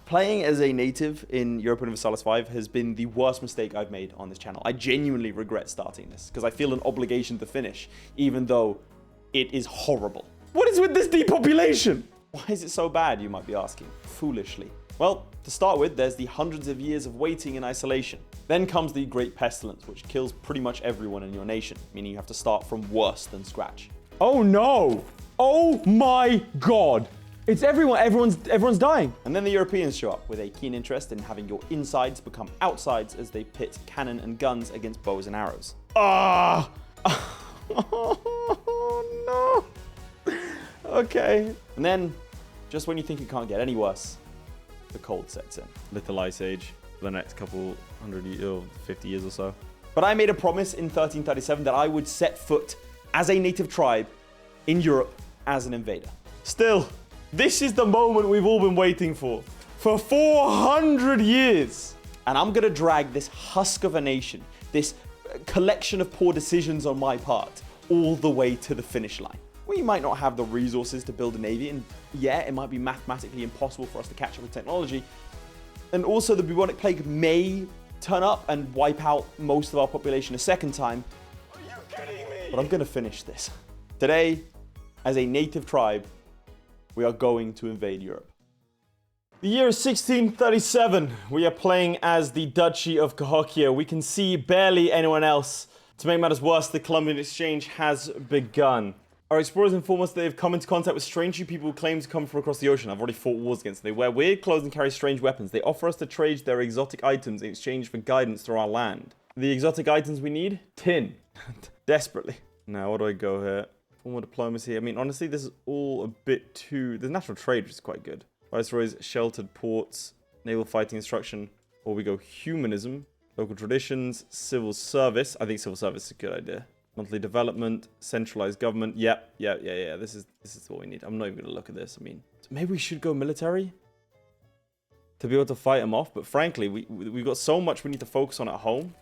Playing as a native in Europa Universalis 5 has been the worst mistake I've made on this channel. I genuinely regret starting this because I feel an obligation to finish, even though it is horrible. What is with this depopulation? Why is it so bad, you might be asking, foolishly? Well, to start with, there's the hundreds of years of waiting in isolation. Then comes the Great Pestilence, which kills pretty much everyone in your nation, meaning you have to start from worse than scratch. Oh no! Oh my god! It's everyone. Everyone's dying. And then the Europeans show up with a keen interest in having your insides become outsides as they pit cannon and guns against bows and arrows. Ah! Oh no! Okay. And then, just when you think it can't get any worse, the cold sets in. Little ice age for the next couple 50 years or so. But I made a promise in 1337 that I would set foot as a native tribe in Europe as an invader. Still, this is the moment we've all been waiting for 400 years. And I'm gonna drag this husk of a nation, this collection of poor decisions on my part, all the way to the finish line. We might not have the resources to build a navy, and yeah, it might be mathematically impossible for us to catch up with technology. And also the bubonic plague may turn up and wipe out most of our population a second time. Are you kidding me? But I'm gonna finish this. Today, as a native tribe, we are going to invade Europe. The year is 1637. We are playing as the Duchy of Cahokia. We can see barely anyone else. To make matters worse, the Columbian Exchange has begun. Our explorers inform us that they've come into contact with strange people who claim to come from across the ocean. I've already fought wars against them. They wear weird clothes and carry strange weapons. They offer us to trade their exotic items in exchange for guidance through our land. The exotic items we need? Tin. Desperately. Now, what do I go here? Formal diplomacy. I mean, honestly, this is all a bit too... The national trade is quite good. Viceroys, sheltered ports, naval fighting instruction. Or we go humanism, local traditions, civil service. I think civil service is a good idea. Monthly development, centralized government. Yep, yeah. This is what we need. I'm not even gonna look at this. I mean, maybe we should go military to be able to fight them off. But frankly, we've got so much we need to focus on at home.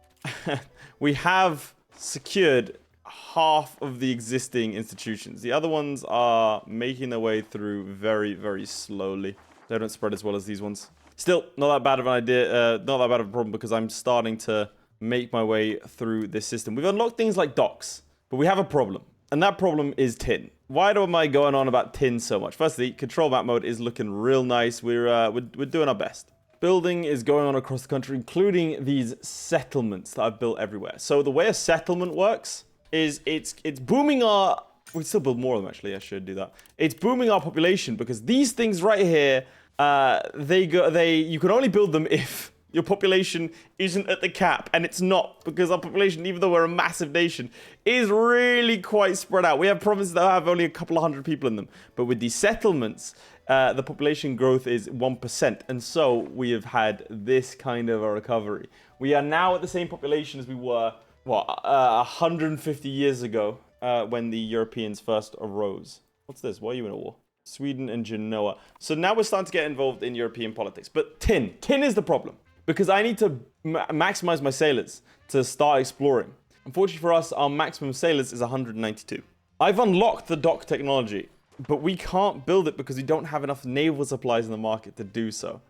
We have secured half of the existing institutions. The other ones are making their way through very, very slowly. They don't spread as well as these ones. Still, not that bad of an idea. Not that bad of a problem because I'm starting to make my way through this system. We've unlocked things like docks, but we have a problem. And that problem is tin. Why am I going on about tin so much? Firstly, control map mode is looking real nice. We're doing our best. Building is going on across the country, including these settlements that I've built everywhere. So the way a settlement works is it's booming our... We still build more of them, actually. I should do that. It's booming our population because these things right here, you can only build them if your population isn't at the cap, and it's not, because our population, even though we're a massive nation, is really quite spread out. We have provinces that have only a couple of hundred people in them, but with these settlements, the population growth is 1%, and so we have had this kind of a recovery. We are now at the same population as we were, 150 years ago, when the Europeans first arose. What's this? Why are you in a war? Sweden and Genoa. So now we're starting to get involved in European politics, but tin is the problem. Because I need to maximize my sailors to start exploring. Unfortunately for us, our maximum sailors is 192. I've unlocked the dock technology, but we can't build it because we don't have enough naval supplies in the market to do so.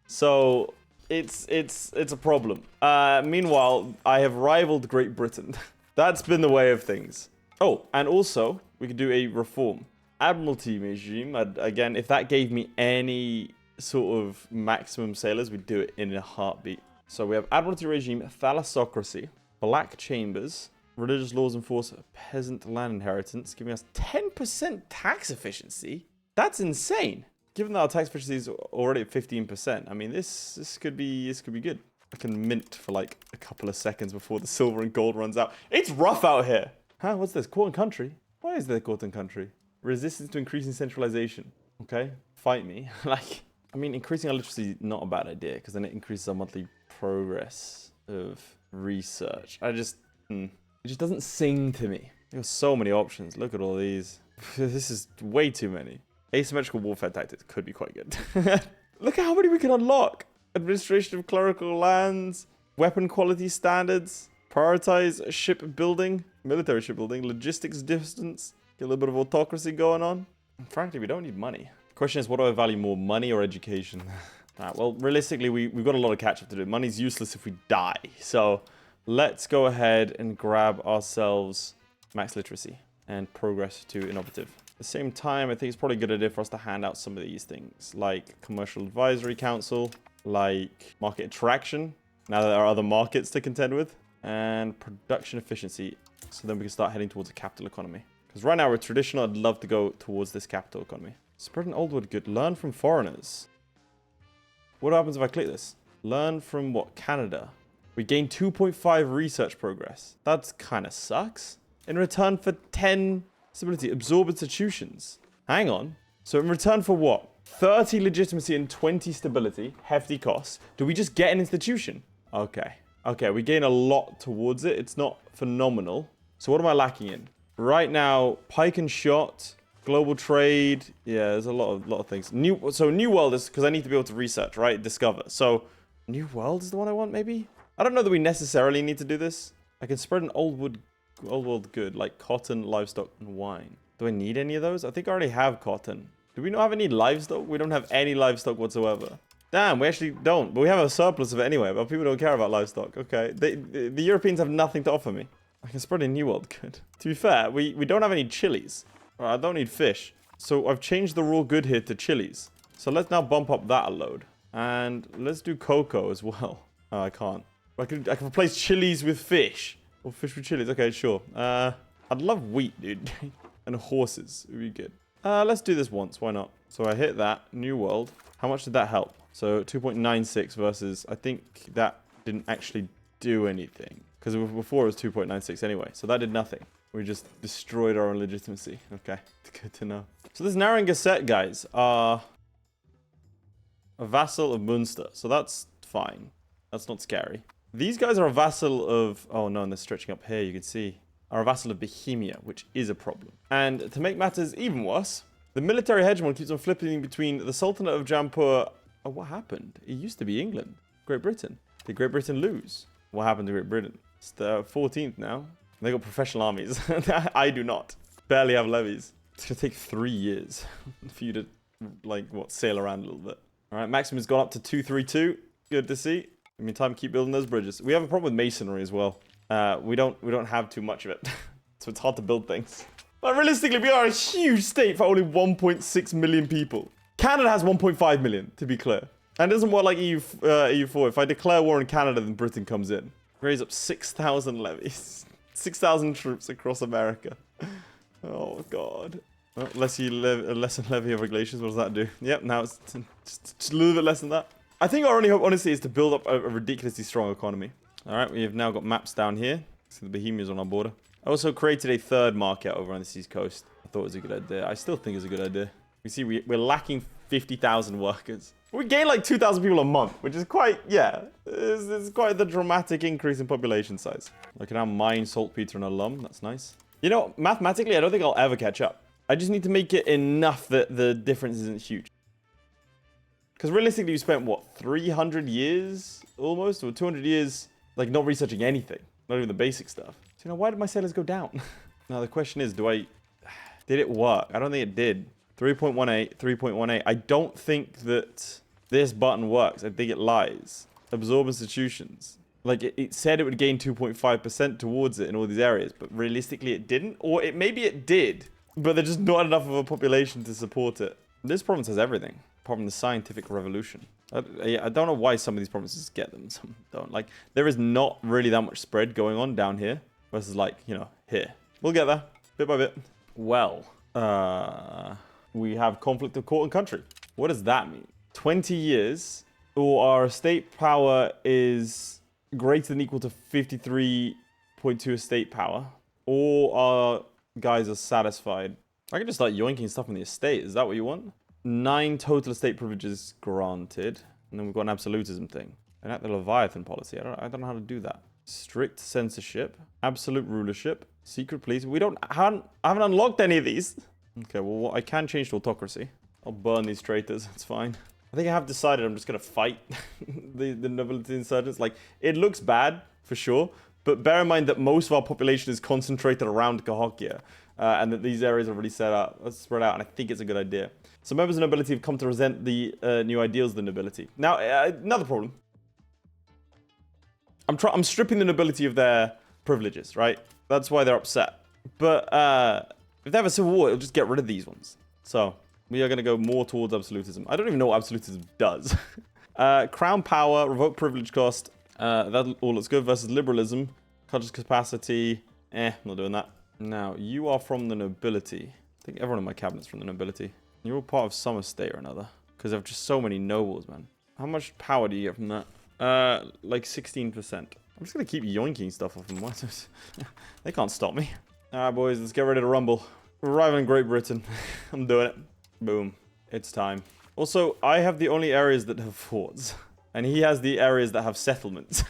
So it's a problem. Meanwhile, I have rivaled Great Britain. That's been the way of things. Oh, and also we could do a reform. Admiralty regime, again, if that gave me any sort of maximum sailors, we'd do it in a heartbeat. So we have Admiralty regime, thalassocracy, black chambers, religious laws enforce peasant land inheritance, giving us 10% tax efficiency. That's insane. Given that our tax efficiency is already at 15%, I mean, this could be good. I can mint for like a couple of seconds before the silver and gold runs out. It's rough out here. Huh? What's this? Court and country? Why is there court and country? Resistance to increasing centralization. Okay, fight me. I mean, increasing our literacy is not a bad idea because then it increases our monthly progress of research. It just doesn't sing to me. There's so many options. Look at all these. This is way too many. Asymmetrical warfare tactics could be quite good. Look at how many we can unlock. Administration of clerical lands, weapon quality standards, prioritize shipbuilding, military shipbuilding, logistics distance, get a little bit of autocracy going on. And frankly, we don't need money. Question is, what do I value more, money or education? Alright, well, realistically, we've got a lot of catch-up to do. Money's useless if we die. So let's go ahead and grab ourselves max literacy and progress to innovative. At the same time, I think it's probably a good idea for us to hand out some of these things, like Commercial Advisory Council, like Market Interaction, now that there are other markets to contend with, and Production Efficiency, so then we can start heading towards a capital economy. Because right now we're traditional, I'd love to go towards this capital economy. Spread an old word good. Learn from foreigners. What happens if I click this? Learn from what? Canada. We gain 2.5 research progress. That kind of sucks. In return for 10 stability. Absorb institutions. Hang on. So in return for what? 30 legitimacy and 20 stability. Hefty costs. Do we just get an institution? Okay. Okay, we gain a lot towards it. It's not phenomenal. So what am I lacking in? Right now, pike and shot. Global trade, yeah, there's a lot of things. New World is because I need to be able to research, right? Discover. So New World is the one I want, maybe. I don't know that we necessarily need to do this. I can spread an old world good like cotton, livestock, and wine. Do I need any of those? I think I already have cotton. Do we not have any livestock? We don't have any livestock whatsoever. Damn, we actually don't. But we have a surplus of it anyway. But people don't care about livestock. Okay, the Europeans have nothing to offer me. I can spread a New World good. To be fair, we don't have any chilies. I don't need fish. So I've changed the raw good here to chilies. So let's now bump up that a load. And let's do cocoa as well. Oh, I can't. I can replace chilies with fish. Or fish with chilies. Okay, sure. I'd love wheat, dude. And horses. It would be good. Let's do this once. Why not? So I hit that. New World. How much did that help? So 2.96 versus... I think that didn't actually do anything. Because before it was 2.96 anyway. So that did nothing. We just destroyed our own legitimacy. Okay, good to know. So this Narragansett guys are a vassal of Munster. So that's fine. That's not scary. These guys are a vassal of... Oh no, and they're stretching up here, you can see. Are a vassal of Bohemia, which is a problem. And to make matters even worse, the military hegemon keeps on flipping between the Sultanate of Jampur... Oh, what happened? It used to be England. Great Britain. Did Great Britain lose? What happened to Great Britain? It's the 14th now. They got professional armies. I do not. Barely have levies. It's going to take 3 years for you to, like, what, sail around a little bit. All right, maximum's gone up to 232. Good to see. Give me time to keep building those bridges. We have a problem with masonry as well. We don't have too much of it. So it's hard to build things. But realistically, we are a huge state for only 1.6 million people. Canada has 1.5 million, to be clear. And it doesn't work like EU4. If I declare war in Canada, then Britain comes in. Raise up 6,000 levies. 6,000 troops across America. Oh, God. Well, less than levy of regulations. What does that do? Yep, now it's just a little bit less than that. I think our only hope, honestly, is to build up a ridiculously strong economy. All right, we have now got maps down here. See the Bohemians on our border. I also created a third market over on the East Coast. I thought it was a good idea. I still think it's a good idea. You see, we're lacking 50,000 workers. We gain like 2,000 people a month, which is quite, yeah, it's quite the dramatic increase in population size. I can now mine saltpeter and alum. That's nice. You know, mathematically, I don't think I'll ever catch up. I just need to make it enough that the difference isn't huge. Because realistically, you spent, what, 300 years almost? Or 200 years, like, not researching anything. Not even the basic stuff. So, you know, why did my sailors go down? Now, the question is, did it work? I don't think it did. 3.18, 3.18. I don't think that this button works. I think it lies. Absorb institutions. Like, it said it would gain 2.5% towards it in all these areas, but realistically it didn't. Or maybe it did, but there's just not enough of a population to support it. This province has everything, apart from the scientific revolution. I don't know why some of these provinces get them, some don't. Like, there is not really that much spread going on down here versus, like, you know, here. We'll get there, bit by bit. Well, we have conflict of court and country. What does that mean? 20 years, or our estate power is greater than equal to 53.2 estate power, or our guys are satisfied. I can just start yoinking stuff from the estate. Is that what you want? 9 total estate privileges granted, and then we've got an absolutism thing. Enact the Leviathan policy. I don't know how to do that. Strict censorship, absolute rulership, secret police. I haven't unlocked any of these. Okay, well, I can change to autocracy. I'll burn these traitors. It's fine. I think I have decided I'm just going to fight the nobility insurgents. Like, it looks bad, for sure. But bear in mind that most of our population is concentrated around Cahokia. and that these areas are really spread out, and I think it's a good idea. Some members of the nobility have come to resent the new ideals of the nobility. Now, another problem. I'm stripping the nobility of their privileges, right? That's why they're upset. But if they have a civil war, it'll just get rid of these ones. So we are going to go more towards absolutism. I don't even know what absolutism does. Crown power, revoke privilege cost. That all looks good versus liberalism. Culture's capacity. I'm not doing that. Now, you are from the nobility. I think everyone in my cabinet's from the nobility. You're all part of some estate or another. Because there are just so many nobles, man. How much power do you get from that? Like 16%. I'm just going to keep yoinking stuff off them. They can't stop me. Alright, boys, let's get ready to rumble. We're arriving in Great Britain. I'm doing it. Boom. It's time. Also, I have the only areas that have forts. And he has the areas that have settlements.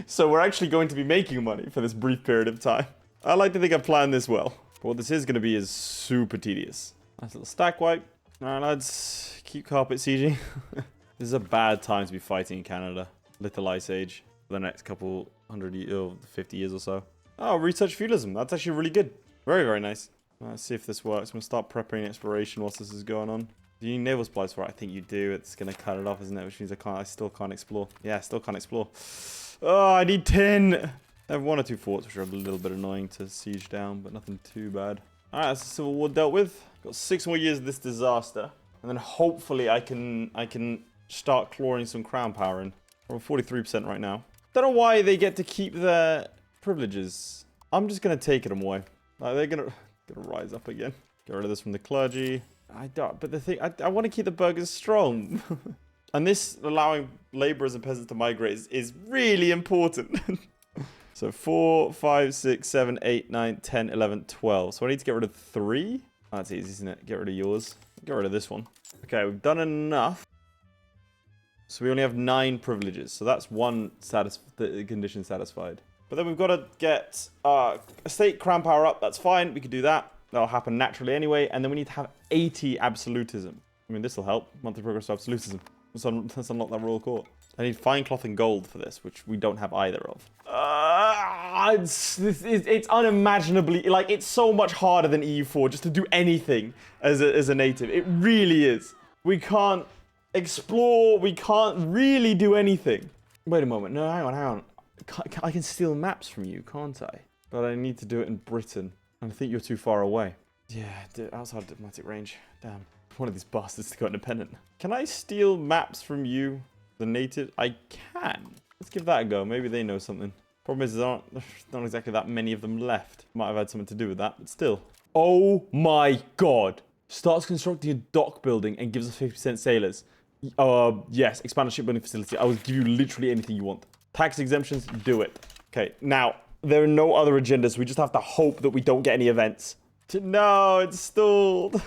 So we're actually going to be making money for this brief period of time. I like to think I've planned this well. But what this is going to be is super tedious. Nice little stack wipe. Alright, lads. Keep carpet sieging. This is a bad time to be fighting in Canada. Little Ice Age. For the next couple 50 years or so. Oh, research feudalism. That's actually really good. Very, very nice. Let's see if this works. I'm going to start prepping exploration whilst this is going on. Do you need naval supplies for it? I think you do. It's going to cut it off, isn't it? Which means I still can't explore. Yeah, I still can't explore. Oh, I need 10. I have 1 or 2 forts, which are a little bit annoying to siege down, but nothing too bad. Alright, that's the Civil War dealt with. Got 6 more years of this disaster. And then hopefully I can start clawing some crown power in. We're on 43% right now. Don't know why they get to keep their privileges. I'm just going to take them away. Like, they're going to rise up again. Get rid of this from the clergy. But the thing, I want to keep the burghers strong. And this allowing laborers and peasants to migrate is really important. So 4, 5, 6, 7, 8, 9, 10, 11, 12. So I need to get rid of 3. Oh, that's easy, isn't it? Get rid of yours. Get rid of this one. Okay, we've done enough. So we only have 9 privileges. So that's one condition satisfied. But then we've got to get estate crown power up. That's fine. We could do that. That'll happen naturally anyway. And then we need to have 80 absolutism. I mean, this will help. Monthly progress to absolutism. Let's unlock that royal court. I need fine cloth and gold for this, which we don't have either of. It's unimaginably, like, it's so much harder than EU4 just to do anything as a native. It really is. We can't explore. We can't really do anything. Wait a moment. No, hang on. I can steal maps from you, can't I? But I need to do it in Britain. And I think you're too far away. Yeah, outside diplomatic range. Damn. One of these bastards to go independent. Can I steal maps from you, the native? I can. Let's give that a go. Maybe they know something. Problem is, there's not exactly that many of them left. Might have had something to do with that, but still. Oh my god. Starts constructing a dock building and gives us 50% sailors. Yes, expanded shipbuilding facility. I will give you literally anything you want. Tax exemptions, do it. Okay, now, there are no other agendas. We just have to hope that we don't get any events. No, it's stalled.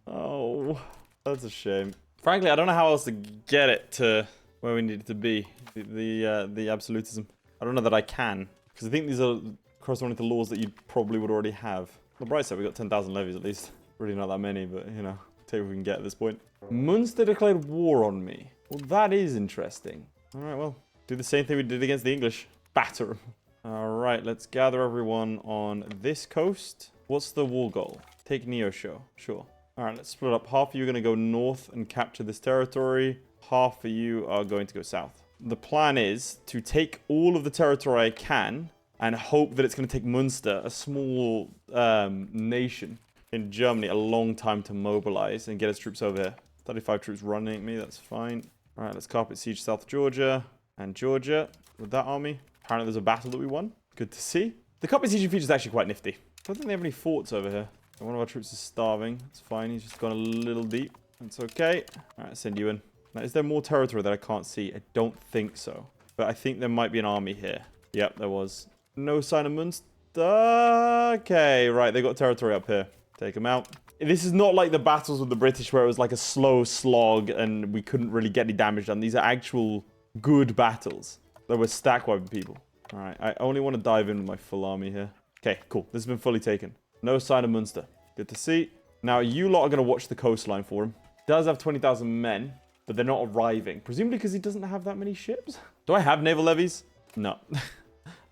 Oh, that's a shame. Frankly, I don't know how else to get it to where we need it to be. The absolutism. I don't know that I can. Because I think these are corresponding to laws that you probably would already have. On the bright side, we got 10,000 levies at least. Really not that many, but, you know, take what we can get at this point. Munster declared war on me. Well, that is interesting. All right, well, do the same thing we did against the English. Batter them. All right, let's gather everyone on this coast. What's the war goal? Take Neosho. Sure. All right, let's split up. Half of you are going to go north and capture this territory. Half of you are going to go south. The plan is to take all of the territory I can and hope that it's going to take Munster, a small nation in Germany, a long time to mobilize and get its troops over here. 35 troops running at me. That's fine. All right, let's carpet siege South Georgia and Georgia with that army. Apparently there's a battle that we won. Good to see. The carpet siege feature is actually quite nifty. I don't think they have any forts over here. One of our troops is starving. It's fine. He's just gone a little deep. That's okay. All right, send you in. Now, is there more territory that I can't see? I don't think so. But I think there might be an army here. Yep, there was. No sign of Munster. Okay, right. They got territory up here. Take them out. This is not like the battles with the British where it was like a slow slog and we couldn't really get any damage done. These are actual good battles. They were stack wiping people. All right, I only want to dive in with my full army here. Okay, cool. This has been fully taken. No sign of Munster. Good to see. Now, you lot are going to watch the coastline for him. Does have 20,000 men, but they're not arriving. Presumably because he doesn't have that many ships. Do I have naval levies? No.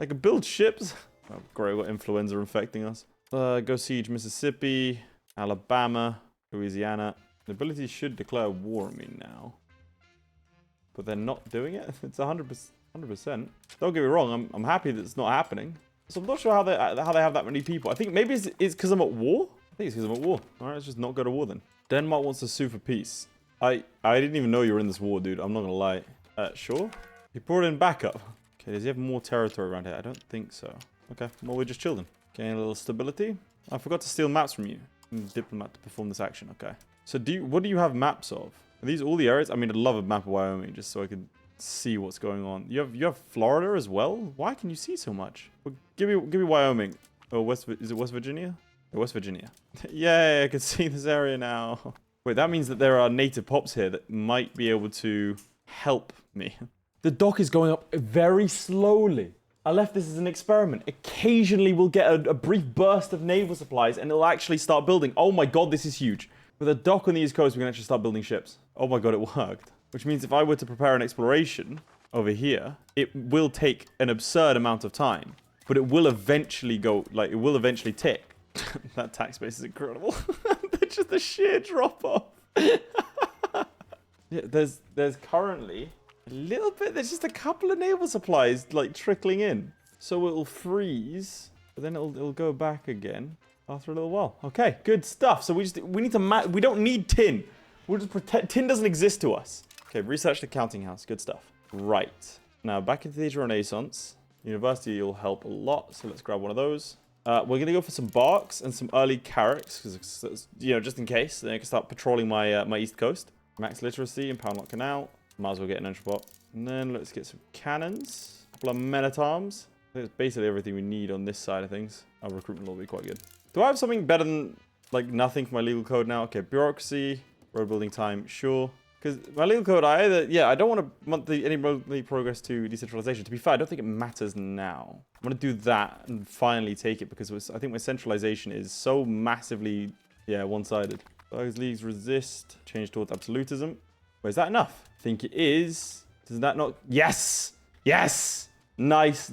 I could build ships. Oh, great. What influenza infecting us. Go siege Mississippi, Alabama, Louisiana. The ability should declare war on me now. But they're not doing it? It's 100%. Don't get me wrong, I'm happy that it's not happening. So I'm not sure how they have that many people. I think maybe it's because I'm at war? I think it's because I'm at war. Alright, let's just not go to war then. Denmark wants to sue for peace. I didn't even know you were in this war, dude. I'm not gonna lie. Sure. He brought in backup. Okay, does he have more territory around here? I don't think so. Okay, well, we're just chilling. Gain a little stability. I forgot to steal maps from you. Diplomat to perform this action. Okay. So what do you have maps of? Are these all the areas? I mean, I'd love a map of Wyoming just so I could see what's going on. You have Florida as well? Why can you see so much? Well, give me Wyoming. Oh, is it West Virginia? Oh, West Virginia. Yay, I can see this area now. Wait, that means that there are native pops here that might be able to help me. The dock is going up very slowly. I left this as an experiment. Occasionally we'll get a brief burst of naval supplies and it'll actually start building. Oh my god, this is huge. With a dock on the East Coast, we can actually start building ships. Oh my god, it worked. Which means if I were to prepare an exploration over here, it will take an absurd amount of time. But it will eventually go, like, it will eventually tick. That tax base is incredible. Just the sheer drop off. Yeah, there's currently a little bit, there's just a couple of naval supplies like trickling in. So it'll freeze, but then it'll go back again after a little while. Okay, good stuff. So we need to we don't need tin. We'll just pretend tin doesn't exist to us. Okay, research the counting house. Good stuff. Right. Now back into the Renaissance. University will help a lot, so let's grab one of those. We're going to go for some barks and some early carracks, because, you know, just in case. Then I can start patrolling my my east coast. Max literacy and Poundlock Canal. Might as well get an entrepot. And then let's get some cannons. A couple of men-at-arms. I think it's basically everything we need on this side of things. Our recruitment will be quite good. Do I have something better than, like, nothing for my legal code now? Okay, bureaucracy, road building time, sure. Because my legal code, I don't want any monthly progress to decentralization. To be fair, I don't think it matters now. I'm going to do that and finally take it because I think my centralization is so massively, one-sided. Bugs leagues resist, change towards absolutism. Wait, is that enough? I think it is. Does that not? Yes! Yes! Nice.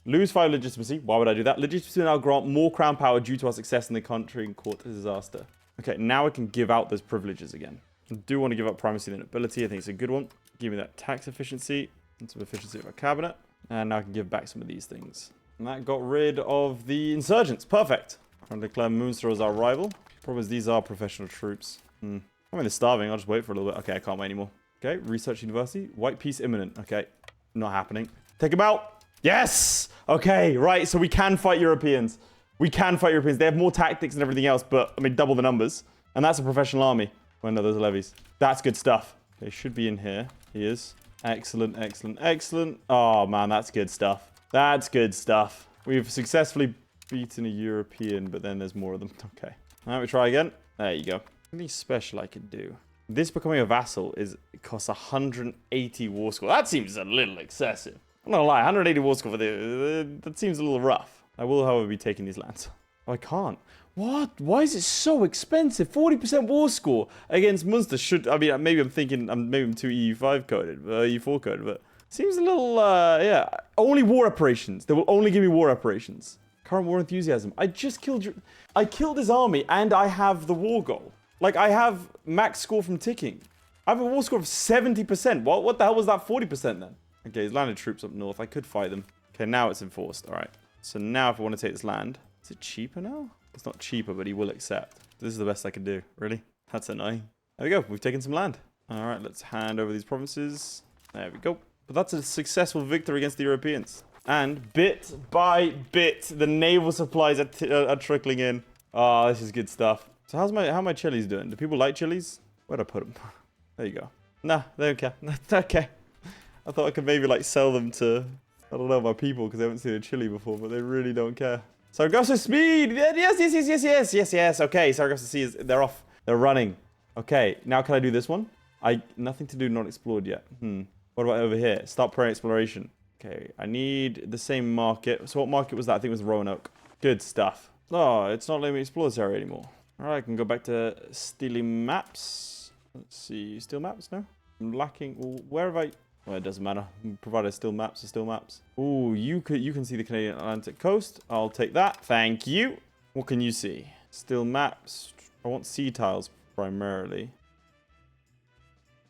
Lose 5 legitimacy. Why would I do that? Legitimacy will now grant more crown power due to our success in the country in court disaster. Okay, now I can give out those privileges again. I do want to give up primacy and ability. I think it's a good one. Give me that tax efficiency and some efficiency of our cabinet. And now I can give back some of these things. And that got rid of the insurgents. Perfect. I'm going to declare Moonster as our rival. Problem is these are professional troops. I mean, they're starving. I'll just wait for a little bit. Okay, I can't wait anymore. Okay, research university. White peace imminent. Okay, not happening. Take them out. Yes! Okay, right. So we can fight Europeans. We can fight Europeans. They have more tactics and everything else, but, I mean, double the numbers. And that's a professional army. Well, no, those are levies. That's good stuff. Okay, should be in here. He is. Excellent, excellent, excellent. Oh, man, that's good stuff. That's good stuff. We've successfully beaten a European, but then there's more of them. Okay. All right, we try again. There you go. Anything special I could do? This becoming a vassal it costs 180 war score. That seems a little excessive. I'm not gonna lie, 180 war score for that seems a little rough. I will, however, be taking these lands. Oh, I can't. What? Why is it so expensive? 40% war score against Munster should... I mean, maybe I'm thinking... maybe I'm too EU5 coded, EU4 coded, but... Seems a little, yeah. Only war operations. They will only give me war operations. Current war enthusiasm. I just killed... I killed his army, and I have the war goal. Like, I have max score from ticking. I have a war score of 70%. What the hell was that 40% then? Okay, he's landed troops up north. I could fight them. Okay, now it's enforced. All right. So now if I want to take this land... Is it cheaper now? It's not cheaper, but he will accept. This is the best I can do. Really? That's annoying. There we go. We've taken some land. All right, let's hand over these provinces. There we go. But that's a successful victory against the Europeans. And bit by bit, the naval supplies are trickling in. Oh, this is good stuff. So how are my chilies doing? Do people like chilies? Where'd I put them? There you go. Nah, they don't care. Okay. I thought I could maybe like sell them to, I don't know, my people because they haven't seen a chili before, but they really don't care. Sargasso speed! Yes. Okay, Sargasso Sea they're off. They're running. Okay, now can I do this one? Nothing to do, not explored yet. What about over here? Start prairie exploration. Okay, I need the same market. So what market was that? I think it was Roanoke. Good stuff. Oh, it's not letting me explore this area anymore. All right, I can go back to stealing maps. Let's see, steal maps? No? I'm lacking. Where have I... Well, it doesn't matter. Provided still maps are still maps. Ooh, you can see the Canadian Atlantic coast. I'll take that. Thank you. What can you see? Still maps. I want sea tiles primarily.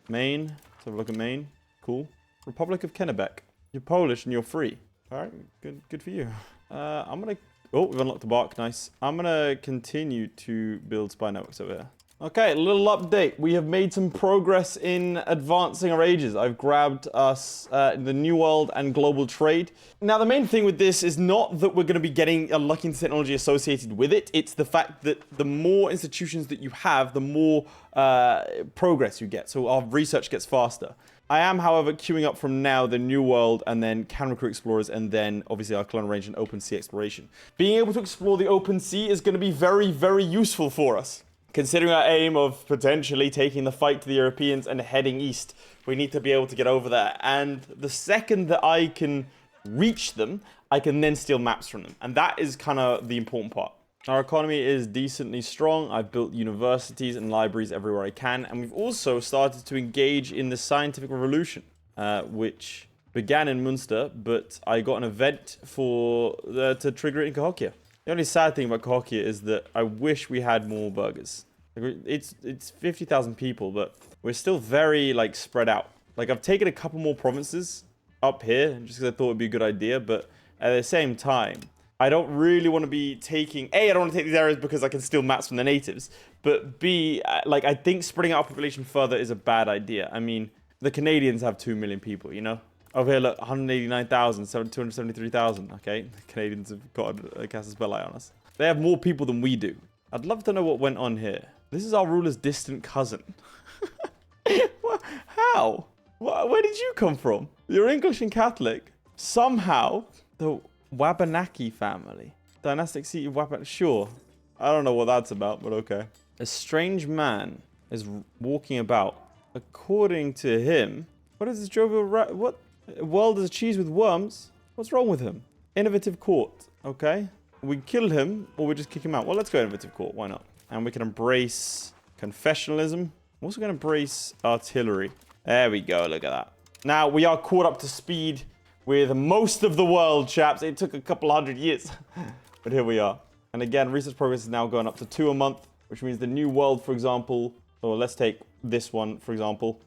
Maine. Let's have a look at Maine. Cool. Republic of Kennebec. You're Polish and you're free. All right, good for you. I'm gonna. Oh, we've unlocked the bark. Nice. I'm gonna continue to build spy networks over here. Okay, a little update. We have made some progress in advancing our ages. I've grabbed us the New World and global trade. Now, the main thing with this is not that we're going to be getting a lucky technology associated with it. It's the fact that the more institutions that you have, the more progress you get. So our research gets faster. I am, however, queuing up from now the New World and then can recruit explorers and then obviously our colonial range and open sea exploration. Being able to explore the open sea is going to be very, very useful for us. Considering our aim of potentially taking the fight to the Europeans and heading east, we need to be able to get over there. And the second that I can reach them, I can then steal maps from them. And that is kind of the important part. Our economy is decently strong. I've built universities and libraries everywhere I can. And we've also started to engage in the scientific revolution, which began in Munster, but I got an event to trigger it in Cahokia. The only sad thing about Cahokia is that I wish we had more burgers. It's 50,000 people, but we're still very spread out. I've taken a couple more provinces up here just because I thought it'd be a good idea, but at the same time, I don't really want to be taking... A, I don't want to take these areas because I can steal maps from the natives, but B, I think spreading out our population further is a bad idea. I mean, the Canadians have 2 million people, you know? Over here, look, 189,000, 273,000, okay? The Canadians have got a cast a spell eye on us. They have more people than we do. I'd love to know what went on here. This is our ruler's distant cousin. How? Where did you come from? You're English and Catholic. Somehow, the Wabanaki family. Dynastic seat of Wabanaki. Sure. I don't know what that's about, but okay. A strange man is walking about. According to him, what is this jovial what? World is a cheese with worms? What's wrong with him? Innovative court. Okay. We kill him or we just kick him out. Well, let's go innovative court. Why not? And we can embrace confessionalism. I'm also going to embrace artillery. There we go. Look at that. Now, we are caught up to speed with most of the world, chaps. It took a couple 100 years. But here we are. And again, research progress is now going up to 2 a month, which means the new world, for example, or let's take this one, for example,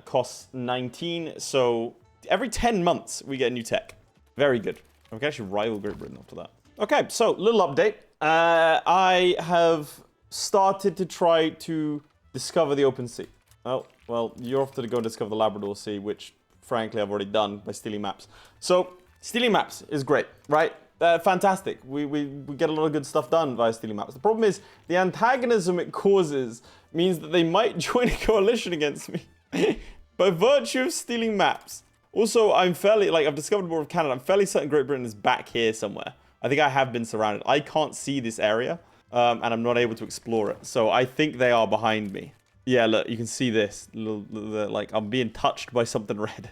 costs 19. So every 10 months, we get a new tech. Very good. We can actually rival Great Britain after that. Okay, so little update. I have started to try to discover the open sea. Oh, well, you're off to go discover the Labrador Sea, which, frankly, I've already done by stealing maps. So, stealing maps is great, right? Fantastic. We get a lot of good stuff done via stealing maps. The problem is, the antagonism it causes means that they might join a coalition against me by virtue of stealing maps. Also, I'm fairly, I've discovered more of Canada. I'm fairly certain Great Britain is back here somewhere. I think I have been surrounded. I can't see this area, and I'm not able to explore it. So I think they are behind me. Yeah, look, you can see this. I'm being touched by something red.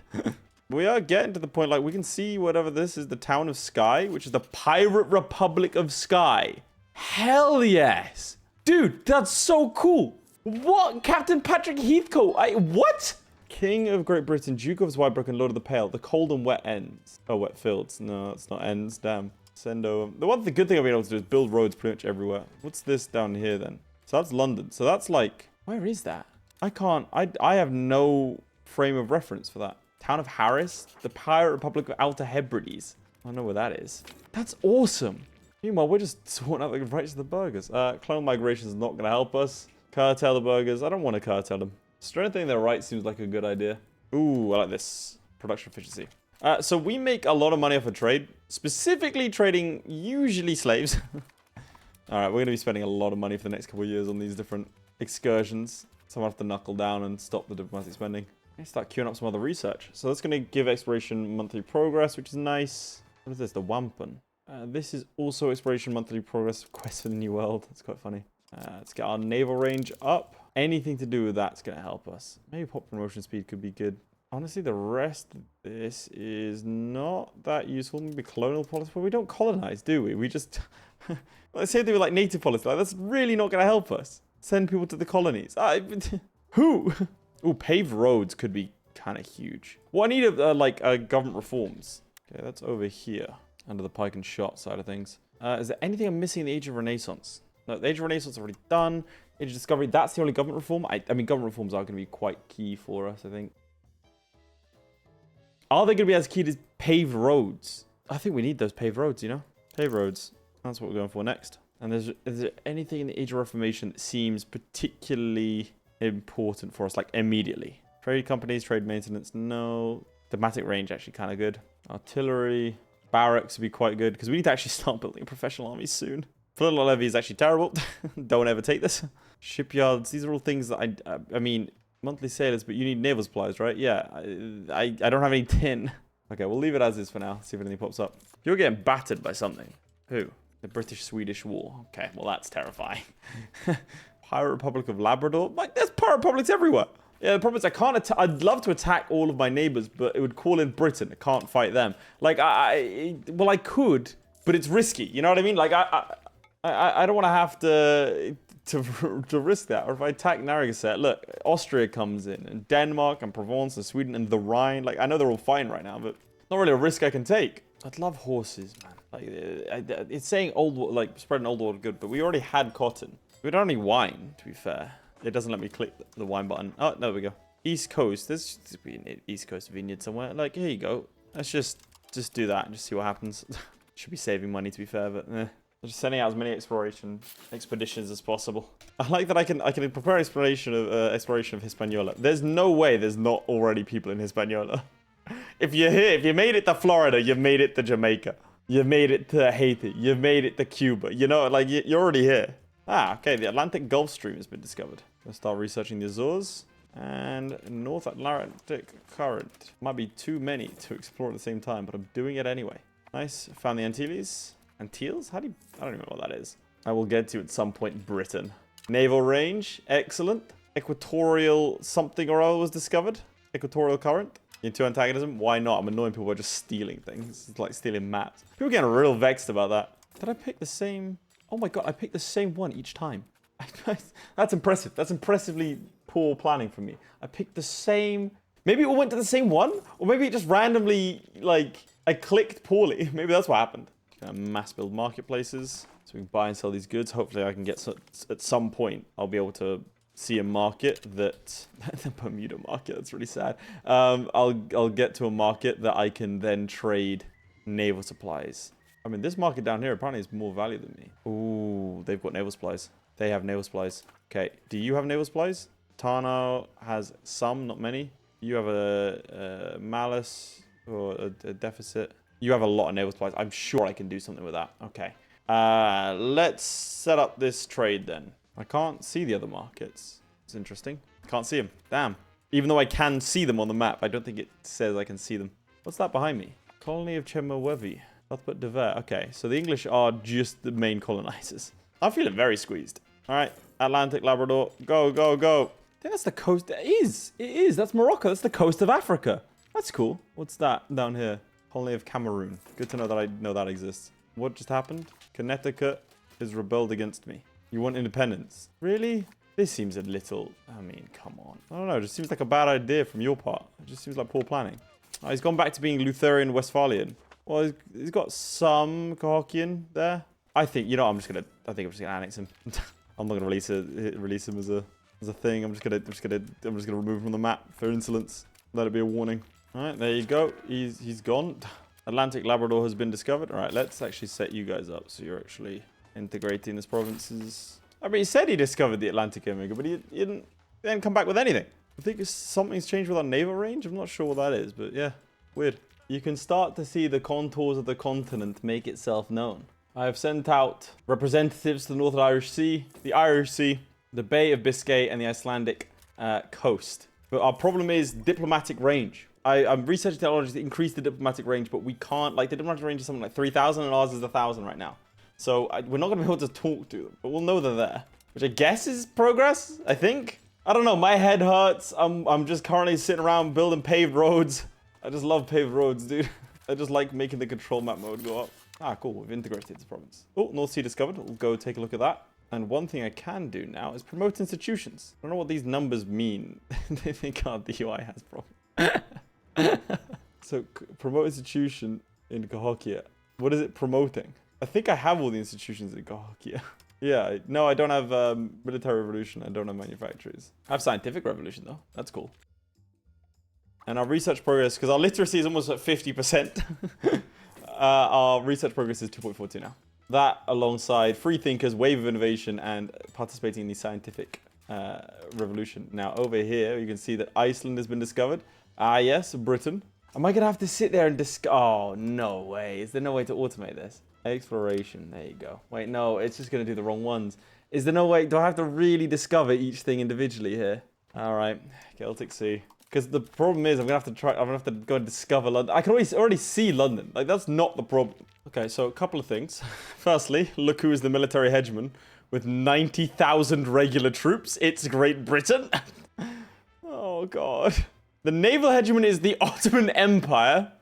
We are getting to the point, we can see whatever this is, the town of Skye, which is the Pirate Republic of Skye. Hell yes. Dude, that's so cool. What? Captain Patrick Heathcote? What? King of Great Britain, Duke of Zweibrück and Lord of the Pale. The cold and wet ends. Oh, wet fields. No, it's not ends. Damn. Send over. The good thing I've been able to do is build roads pretty much everywhere. What's this down here then? So that's London. So that's where is that? I have no frame of reference for that. Town of Harris, the Pirate Republic of Outer Hebrides. I don't know where that is. That's awesome. Meanwhile, we're just sorting out the rights of the burgers. Clonal migration is not going to help us. Curtail the burgers. I don't want to curtail them. Strengthening their rights seems like a good idea. Ooh, I like this. Production efficiency. So we make a lot of money off of trade. Specifically trading usually slaves. Alright, we're going to be spending a lot of money for the next couple of years on these different excursions. So I'm going to have to knuckle down and stop the diplomatic spending. Let's start queuing up some other research. So that's going to give exploration monthly progress, which is nice. What is this? The Wampum. This is also exploration monthly progress quest for the New World. That's quite funny. Let's get our naval range up. Anything to do with that's going to help us. Maybe pop promotion speed could be good. Honestly, the rest of this is not that useful. Maybe colonial policy, but we don't colonize, do we? We just... Let's say they were native policy. That's really not going to help us. Send people to the colonies. Who? Ooh, paved roads could be kind of huge. What I need are like government reforms. Okay, that's over here under the pike and shot side of things. Is there anything I'm missing in the Age of Renaissance? No, the Age of Renaissance is already done. Age of Discovery, that's the only government reform. I mean, government reforms are going to be quite key for us, I think. Are they going to be as key as paved roads? I think we need those paved roads, you know? Paved roads. That's what we're going for next. And is there anything in the Age of Reformation that seems particularly important for us, like immediately? Trade companies, trade maintenance, no. Thematic range, actually kind of good. Artillery, barracks would be quite good, because we need to actually start building a professional army soon. Political levy is actually terrible. Don't ever take this. Shipyards, these are all things that I mean, monthly sailors, but you need naval supplies, right? Yeah, I don't have any tin. Okay, we'll leave it as is for now. See if anything pops up. You're getting battered by something. Who? The British-Swedish War. Okay, well, that's terrifying. Pirate Republic of Labrador? Like, there's pirate republics everywhere. Yeah, the problem is I can't I'd love to attack all of my neighbors, but it would call in Britain. I can't fight them. Like, well, I could, but it's risky. You know what I mean? Like, I don't want to have to risk that. Or if I attack Narragansett, look, Austria comes in, and Denmark, and Provence, and Sweden, and the Rhine. Like, I know they're all fine right now, but not really a risk I can take. I'd love horses, man. Like, it's saying like spreading old world good, but we already had cotton. We don't need wine, to be fair. It doesn't let me click the wine button. Oh, there we go. East Coast. There's be an East Coast vineyard somewhere. Like, here you go. Let's just do that and just see what happens. Should be saving money, to be fair, but just sending out as many expeditions as possible. I like that I can prepare exploration of Hispaniola. There's no way there's not already people in Hispaniola. If you're here, if you made it to Florida, you've made it to Jamaica. You've made it to Haiti. You've made it to Cuba. You know, like, you're already here. Ah, okay, the Atlantic Gulf Stream has been discovered. Let's start researching the Azores. And North Atlantic Current. Might be too many to explore at the same time, but I'm doing it anyway. Nice. Found the Antilles. Antilles? I don't even know what that is. I will get to at some point Britain. Naval range. Excellent. Equatorial something or other was discovered. Equatorial current. Into antagonism. Why not? I'm annoying people by just stealing things. It's like stealing maps. People getting real vexed about that. Did I pick the same... Oh my god, I picked the same one each time. That's impressive. That's impressively poor planning from me. I picked the same... Maybe it all went to the same one? Or maybe it just randomly, like, I clicked poorly. Maybe that's what happened. Mass build marketplaces. So we can buy and sell these goods. Hopefully I can get... at some point, I'll be able to see a market that... the Bermuda market, that's really sad. I'll get to a market that I can then trade naval supplies. I mean, this market down here apparently is more value than me. Ooh, they've got naval supplies. They have naval supplies. Okay, do you have naval supplies? Tano has some, not many. You have a malice or a deficit. You have a lot of naval supplies. I'm sure I can do something with that. Okay. Let's set up this trade then. I can't see the other markets. It's interesting. Can't see them. Damn. Even though I can see them on the map, I don't think it says I can see them. What's that behind me? Colony of Chemewevi. Southport Devere. Okay, so the English are just the main colonizers. I'm feeling very squeezed. All right, Atlantic, Labrador. Go, go, go. I think that's the coast. It is. It is. That's Morocco. That's the coast of Africa. That's cool. What's that down here? Colony of Cameroon. Good to know that I know that exists. What just happened? Connecticut is rebelled against me. You want independence? Really? This seems a little... I mean, come on. I don't know. It just seems like a bad idea from your part. It just seems like poor planning. Oh, he's gone back to being Lutheran Westphalian. Well, he's got some Cahokian there. I think, you know, I think I'm just gonna annex him. I'm not gonna release him as a thing. I'm just gonna remove him from the map for insolence. Let it be a warning. All right, there you go. He's gone. Atlantic Labrador has been discovered. All right, let's actually set you guys up so you're actually integrating this provinces. I mean, he said he discovered the Atlantic Omega, but he didn't come back with anything. I think something's changed with our naval range. I'm not sure what that is, but yeah, weird. You can start to see the contours of the continent make itself known. I have sent out representatives to the Northern Irish Sea, the Irish Sea, the Bay of Biscay, and the Icelandic coast. But our problem is diplomatic range. I'm researching technologies that increase the diplomatic range, but we can't, like, the diplomatic range is something like 3,000, and ours is 1,000 right now. So we're not going to be able to talk to them, but we'll know they're there. Which I guess is progress, I think. I don't know, my head hurts. I'm just currently sitting around building paved roads. I just love paved roads, dude. I just like making the control map mode go up. Ah, cool. We've integrated this province. Oh, North Sea discovered. We'll go take a look at that. And one thing I can do now is promote institutions. I don't know what these numbers mean. They think our DUI has problems. So, promote institution in Cahokia. What is it promoting? I think I have all the institutions in Cahokia. Yeah, no, I don't have military revolution. I don't have manufactories. I have scientific revolution, though. That's cool. And our research progress, because our literacy is almost at 50%. Our research progress is 2.42 now. That alongside free thinkers, wave of innovation, and participating in the scientific revolution. Now, over here, you can see that Iceland has been discovered. Ah, yes, Britain. Am I going to have to sit there and Oh, no way. Is there no way to automate this? Exploration. There you go. Wait, no, it's just going to do the wrong ones. Is there no way? Do I have to really discover each thing individually here? All right. Celtic Sea. Because the problem is I'm going to have to go and discover London. I can already see London. Like, that's not the problem. Okay, so a couple of things. Firstly, look who is the military hegemon with 90,000 regular troops. It's Great Britain. Oh, God. The naval hegemon is the Ottoman Empire.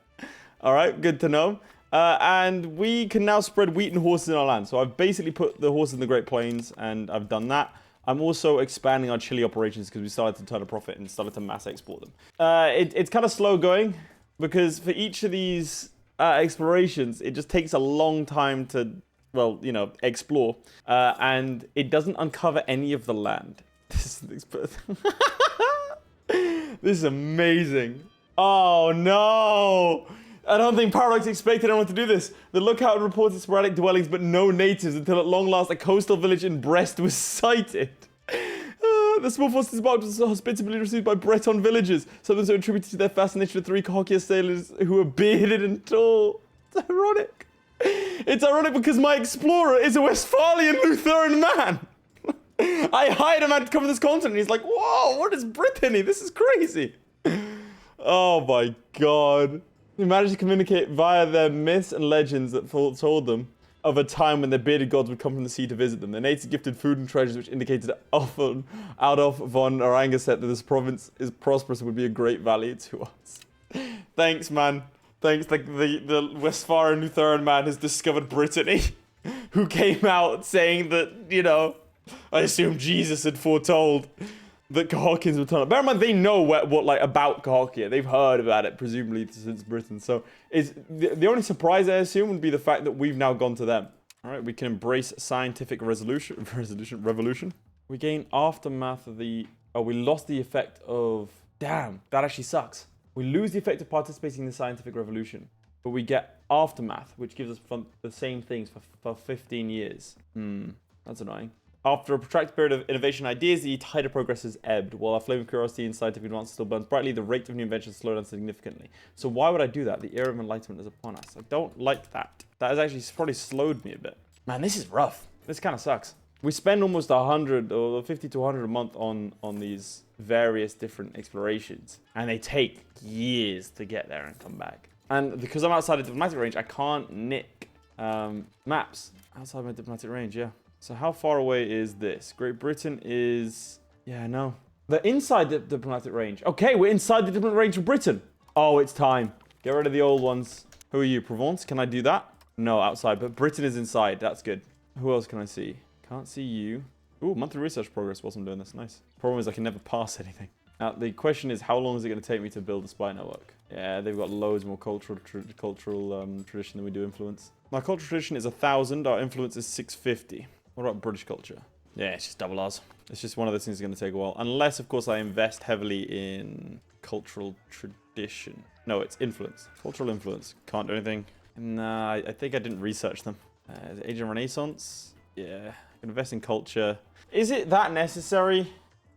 All right, good to know. And we can now spread wheat and horses in our land. So I've basically put the horses in the Great Plains, and I've done that. I'm also expanding our Chile operations because we started to turn a profit and started to mass export them. It's kind of slow going because for each of these explorations, it just takes a long time to, well, you know, explore. And it doesn't uncover any of the land. This is amazing. Oh, no. I don't think Paradox expected anyone to do this. The lookout reported sporadic dwellings, but no natives until at long last a coastal village in Brest was sighted. The small force disembarked was hospitably received by Breton villagers. Some of them are attributed to their fascination with 3 Cahokia sailors who were bearded and tall. It's ironic. It's ironic because my explorer is a Westphalian Lutheran man. I hired a man to cover this continent, and he's like, whoa, what is Brittany? This is crazy. Oh my God. They managed to communicate via their myths and legends that told them of a time when their bearded gods would come from the sea to visit them. The natives gifted food and treasures which indicated often Adolf von Orangeset that this province is prosperous and would be a great value to us. Thanks, man. Thanks. Like the Westphalian Lutheran man has discovered Brittany, who came out saying that, you know, I assume Jesus had foretold that Cahokians would turn up. Bear in mind, they know what like about Cahokia. They've heard about it, presumably since Britain. So is the only surprise, I assume, would be the fact that we've now gone to them. All right, we can embrace scientific revolution. We gain aftermath of the. Oh, we lost the effect of. Damn, that actually sucks. We lose the effect of participating in the scientific revolution, but we get aftermath, which gives us the same things for 15 years. That's annoying. After a protracted period of innovation ideas, the tide of progress has ebbed. While our flame of curiosity and scientific advance still burns brightly, the rate of new inventions slowed down significantly. So why would I do that? The era of enlightenment is upon us. I don't like that. That has actually probably slowed me a bit. Man, this is rough. This kind of sucks. We spend almost 100 or 50 to 100 a month on these various different explorations. And they take years to get there and come back. And because I'm outside of diplomatic range, I can't nick maps outside my diplomatic range, yeah. So how far away is this? Great Britain is... Yeah, no. They're inside the diplomatic range. Okay, we're inside the diplomatic range of Britain. Oh, it's time. Get rid of the old ones. Who are you? Provence? Can I do that? No, outside. But Britain is inside. That's good. Who else can I see? Can't see you. Ooh, monthly research progress whilst I'm doing this. Nice. Problem is I can never pass anything. Now, the question is, how long is it going to take me to build a spy network? Yeah, they've got loads more cultural tradition than we do influence. My cultural tradition is 1,000. Our influence is 650. What about British culture? Yeah, it's just double ours. It's just one of those things that's going to take a while. Unless, of course, I invest heavily in cultural tradition. No, it's influence. Cultural influence. Can't do anything. Nah, I think I didn't research them. Age of Renaissance? Yeah. Invest in culture. Is it that necessary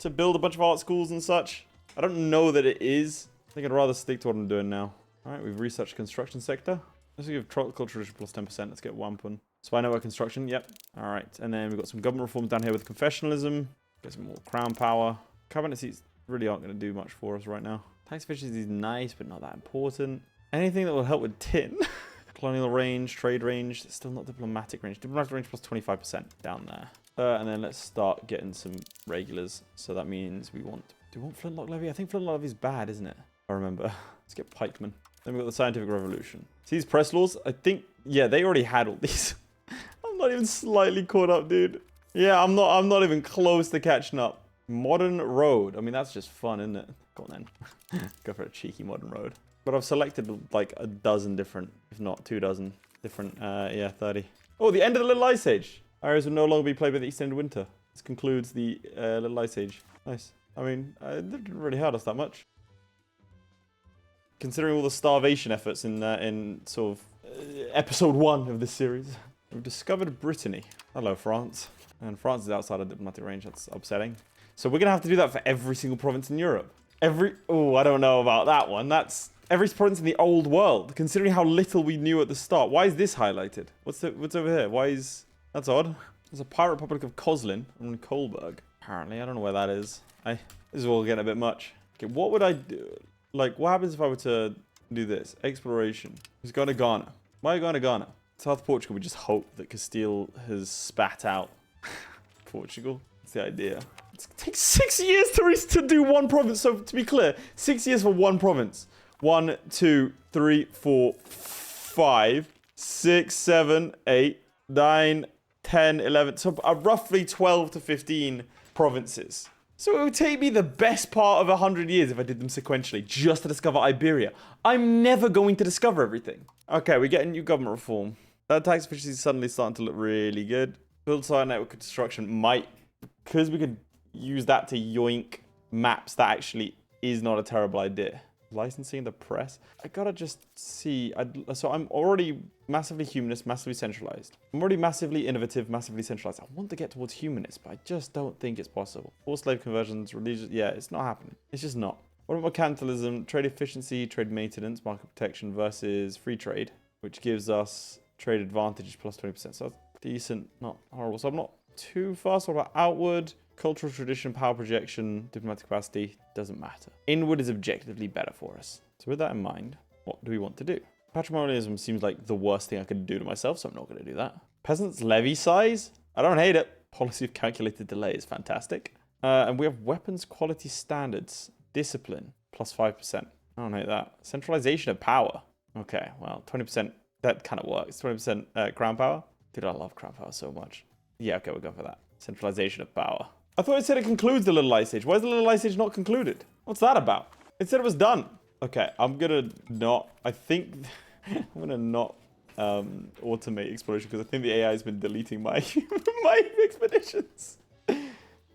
to build a bunch of art schools and such? I don't know that it is. I think I'd rather stick to what I'm doing now. All right, we've researched construction sector. Let's give cultural tradition plus 10%. Let's get one pun. Spy network construction, yep. All right, and then we've got some government reforms down here with confessionalism. Get some more crown power. Cabinet seats really aren't going to do much for us right now. Tax efficiency is nice, but not that important. Anything that will help with tin. Colonial range, trade range. It's still not diplomatic range. Diplomatic range plus 25% down there. And then let's start getting some regulars. So that means we want... Do we want flintlock levy? I think flintlock levy is bad, isn't it? I remember. Let's get pikemen. Then we've got the scientific revolution. See these press laws? I think... Yeah, they already had all these. I'm not even slightly caught up, dude. Yeah, I'm not even close to catching up. Modern road. I mean, that's just fun, isn't it? Go on then. Go for a cheeky modern road. But I've selected like a dozen different, if not 24 different, yeah, 30. Oh, the end of the Little Ice Age. Areas will no longer be played by the extended winter. This concludes the Little Ice Age. Nice. I mean, it didn't really hurt us that much. Considering all the starvation efforts in sort of episode 1 of this series. We've discovered Brittany. Hello, France. And France is outside of diplomatic range. That's upsetting. So we're going to have to do that for every single province in Europe. Oh, I don't know about that one. That's every province in the old world, considering how little we knew at the start. Why is this highlighted? What's over here? That's odd. There's a Pirate Republic of Coslin and Kolberg. Apparently, I don't know where that is. This is all getting a bit much. Okay, what would I do? Like, what happens if I were to do this? Exploration. Who's going to Ghana? Why are you going to Ghana? South Portugal, we just hope that Castile has spat out Portugal. That's the idea. It takes 6 years to do one province. So, to be clear, 6 years for one province. 1, 2, 3, 4, 5, 6, 7, 8, 9, 10, 11. So, roughly 12 to 15 provinces. So it would take me the best part of 100 years if I did them sequentially, just to discover Iberia. I'm never going to discover everything. Okay, we're getting new government reform. That tax efficiency is suddenly starting to look really good. Build site network construction might, because we could use that to yoink maps, that actually is not a terrible idea. Licensing the press. I gotta just see. So I'm already massively humanist, massively centralized. I'm already massively innovative, massively centralized. I want to get towards humanist, but I just don't think it's possible. Forced slave conversions, religious. Yeah, it's not happening. It's just not. What about mercantilism, trade efficiency, trade maintenance, market protection versus free trade, which gives us trade advantage plus 20%. So that's decent, not horrible. So I'm not too fast. What about outward? Cultural tradition, power projection, diplomatic capacity, doesn't matter. Inward is objectively better for us. So with that in mind, what do we want to do? Patrimonialism seems like the worst thing I could do to myself, so I'm not going to do that. Peasants' levy size? I don't hate it. Policy of calculated delay is fantastic. And we have weapons quality standards. Discipline, plus 5%. I don't hate that. Centralization of power. Okay, well, 20%, that kind of works. 20% crown power. Dude, I love crown power so much. Yeah, okay, we'll go for that. Centralization of power. I thought it said it concludes the Little Ice Age. Why is the Little Ice Age not concluded? What's that about? It said it was done. Okay, I'm gonna not... I think... I'm gonna not automate exploration because I think the AI has been deleting my my expeditions.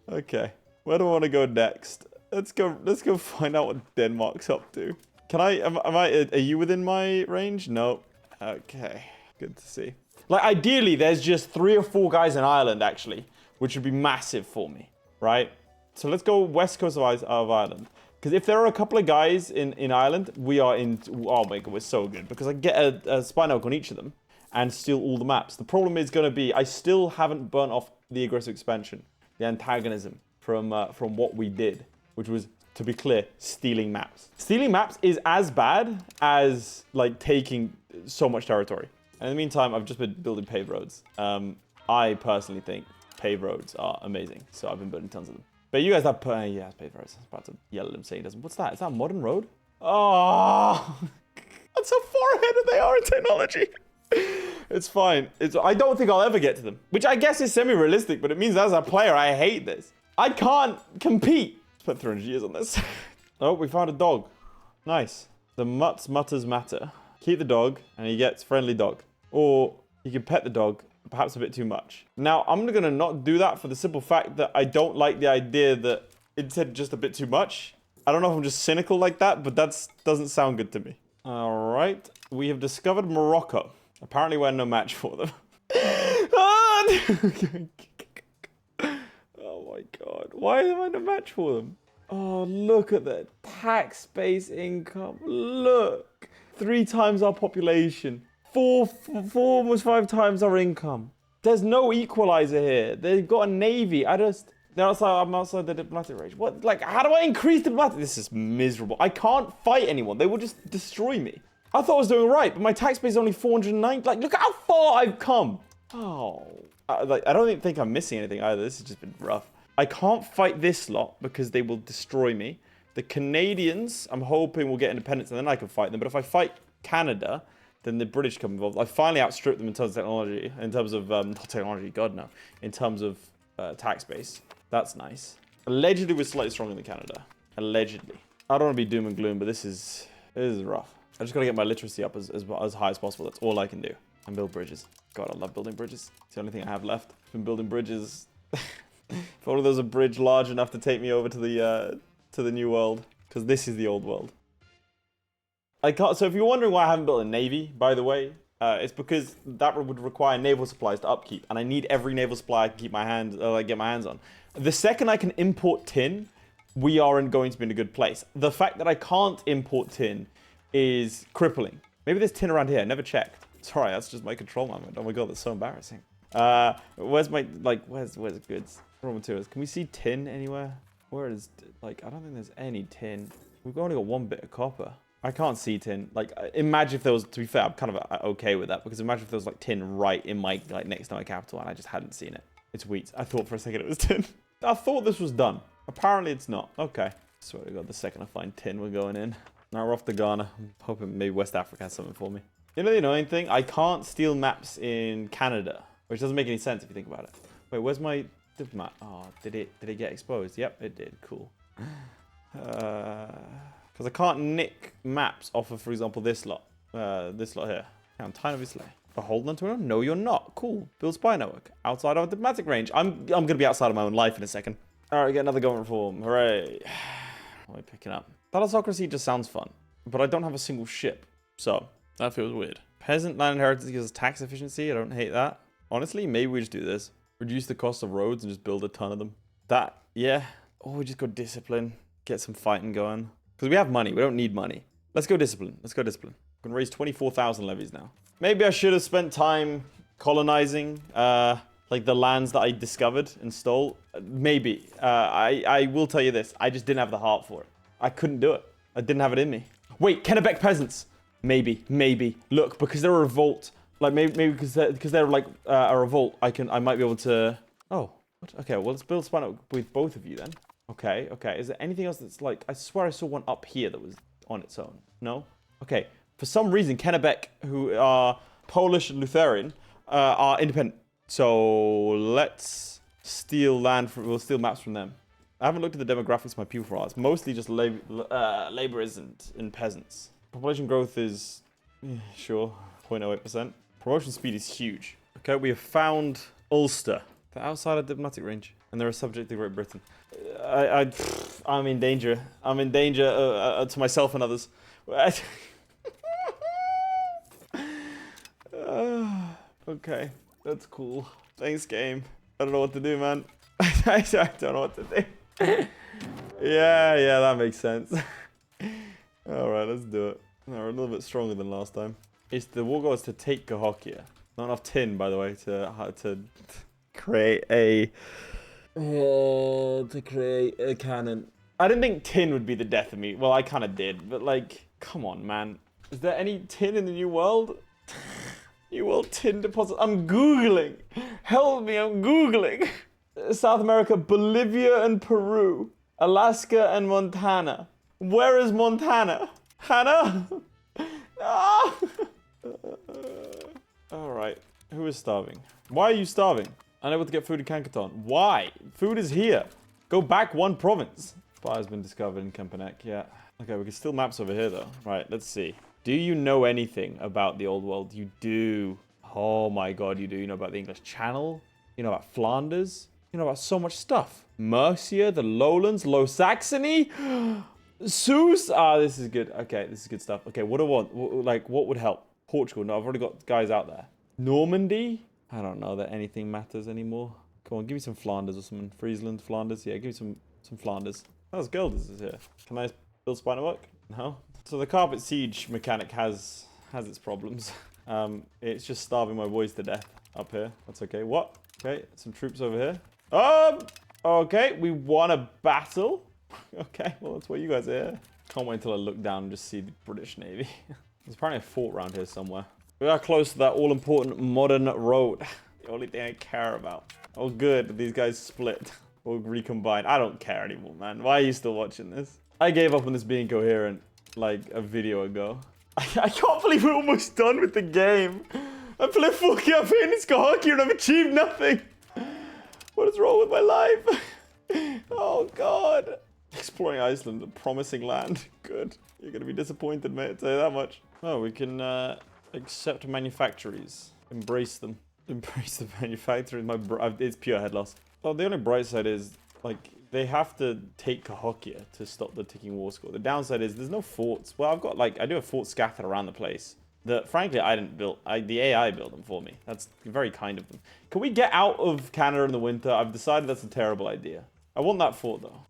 Okay, where do I want to go next? Let's go find out what Denmark's up to. Are you within my range? No. Okay, good to see. Like, ideally, there's just 3 or 4 guys in Ireland, actually, which would be massive for me, right? So let's go west coast of Ireland. Because if there are a couple of guys in Ireland, we are in... Oh my god, we're so good. Because I get a spy network on each of them and steal all the maps. The problem is going to be I still haven't burnt off the aggressive expansion, the antagonism from what we did, which was, to be clear, stealing maps. Stealing maps is as bad as, like, taking so much territory. And in the meantime, I've just been building paved roads. I personally think paved roads are amazing, so I've been building tons of them. But you guys have yeah, paved roads. I was about to yell at him saying he doesn't. What's that? Is that a modern road? Oh, that's how far ahead they are in technology. It's fine. I don't think I'll ever get to them, which I guess is semi-realistic, but it means as a player, I hate this. I can't compete. Spent 300 years on this. Oh, we found a dog. Nice. The mutters matter. Keep the dog, and he gets friendly dog. Or you can pet the dog, perhaps a bit too much. Now, I'm going to not do that for the simple fact that I don't like the idea that it said just a bit too much. I don't know if I'm just cynical like that, but that doesn't sound good to me. All right. We have discovered Morocco. Apparently, we're no match for them. Oh my god. Why am I no match for them? Oh, look at the tax base income. Look. 3 times our population. 4, almost 5 times our income. There's no equalizer here. They've got a navy. I'm outside the diplomatic range. What? Like, how do I increase diplomatic? This is miserable. I can't fight anyone. They will just destroy me. I thought I was doing right, but my tax base is only 409. Like, look how far I've come. Oh. I don't even think I'm missing anything either. This has just been rough. I can't fight this lot because they will destroy me. The Canadians, I'm hoping will get independence and then I can fight them. But if I fight Canada, then the British come involved. I finally outstripped them in terms of technology. In terms of, not technology, God no. In terms of tax base. That's nice. Allegedly, we're slightly stronger than Canada. Allegedly. I don't want to be doom and gloom, but this is rough. I just got to get my literacy up as high as possible. That's all I can do. And build bridges. God, I love building bridges. It's the only thing I have left. I've been building bridges. If only there was a bridge large enough to take me over to the new world. Because this is the old world. I can't. So if you're wondering why I haven't built a navy, by the way, it's because that would require naval supplies to upkeep, and I need every naval supply I can keep my hands, get my hands on. The second I can import tin, we aren't going to be in a good place. The fact that I can't import tin is crippling. Maybe there's tin around here. I never checked. Sorry, that's just my control moment. Oh my god, that's so embarrassing. Where's my where's goods? Raw materials. Can we see tin anywhere? Where is I don't think there's any tin. We've only got one bit of copper. I can't see tin. Imagine if there was, to be fair, I'm kind of okay with that, because imagine if there was tin right in my, next to my capital and I just hadn't seen it. It's wheat. I thought for a second it was tin. I thought this was done. Apparently it's not. Okay. Swear to God, the second I find tin, we're going in. Now we're off to Ghana. I'm hoping maybe West Africa has something for me. You know the annoying thing? I can't steal maps in Canada, which doesn't make any sense if you think about it. Wait, where's my map? Oh, did it get exposed? Yep, it did. Cool. Because I can't nick maps off of, for example, this lot here. Yeah, I'm tying obviously. For holding onto it? No, you're not. Cool. Build spy network. Outside of a diplomatic range. I'm going to be outside of my own life in a second. All right, get another government reform. Hooray. What am I picking up? Thalassocracy just sounds fun. But I don't have a single ship. So, that feels weird. Peasant land inheritance gives us tax efficiency. I don't hate that. Honestly, maybe we just do this. Reduce the cost of roads and just build a ton of them. That, yeah. Or we just go discipline. Get some fighting going. Because we have money. We don't need money. Let's go discipline. Let's go discipline. I'm going to raise 24,000 levies now. Maybe I should have spent time colonizing, the lands that I discovered and stole. Maybe. I will tell you this. I just didn't have the heart for it. I couldn't do it. I didn't have it in me. Wait, Kennebec peasants. Maybe. Look, because they're a revolt. Maybe because they're a revolt. I might be able to. Oh, what? Okay. Well, let's build spine with both of you then. Okay. Is there anything else that's I swear I saw one up here that was on its own. No? Okay. For some reason, Kennebec, who are Polish and Lutheran, are independent. So let's steal we'll steal maps from them. I haven't looked at the demographics of my people for a while. It's mostly just laborers and peasants. Population growth is, sure, 0.08%. Promotion speed is huge. Okay, we have found Ulster. They're outside of diplomatic range, and they're a subject of Great Britain. I'm in danger. I'm in danger to myself and others. Okay, that's cool. Thanks, game. I don't know what to do, man. I don't know what to do. Yeah, that makes sense. All right, let's do it. No, we're a little bit stronger than last time. The war goal is to take Cahokia. Not enough tin, by the way, to create a cannon. I didn't think tin would be the death of me. Well, I kind of did, but come on, man. Is there any tin in the New World? New World tin deposit. I'm Googling. Help me, I'm Googling. South America, Bolivia and Peru. Alaska and Montana. Where is Montana? Hannah? Ah! Alright. Who is starving? Why are you starving? Unable to get food in Kankaton. Why? Food is here. Go back one province. Spire has been discovered in Kempenek. Yeah. Okay, we can steal maps over here, though. Right, let's see. Do you know anything about the old world? You do. Oh my god, you do. You know about the English Channel? You know about Flanders? You know about so much stuff. Mercia, the Lowlands, Low Saxony? Sus? Ah, this is good. Okay, this is good stuff. Okay, what do I want? What would help? Portugal. No, I've already got guys out there. Normandy? I don't know that anything matters anymore. Come on, give me some Flanders or something. Friesland, Flanders. Yeah, give me some Flanders. How's Gelders is here? Can I build spy network? No. So the carpet siege mechanic has its problems. It's just starving my boys to death up here. That's okay. What? Okay, some troops over here. Okay, we won a battle. Okay, well, that's why you guys are here. Can't wait until I look down and just see the British Navy. There's apparently a fort around here somewhere. We are close to that all-important modern road. The only thing I care about. Oh, good. These guys split or recombine. I don't care anymore, man. Why are you still watching this? I gave up on this being coherent a video ago. I can't believe we're almost done with the game. I played fucking up here in this Cahokia and I've achieved nothing. What is wrong with my life? Oh, God. Exploring Iceland, a promising land. Good. You're going to be disappointed, mate, I'll tell you that much. Oh, we can accept manufactories. Embrace them. Embrace the manufacturing. It's pure head loss. Well, the only bright side is, like, they have to take Cahokia to stop the ticking war score. The downside is there's no forts. Well, I've got, like, I do have forts scattered around the place that, frankly, I didn't build. The AI built them for me. That's very kind of them. Can we get out of Canada in the winter? I've decided that's a terrible idea. I want that fort, though.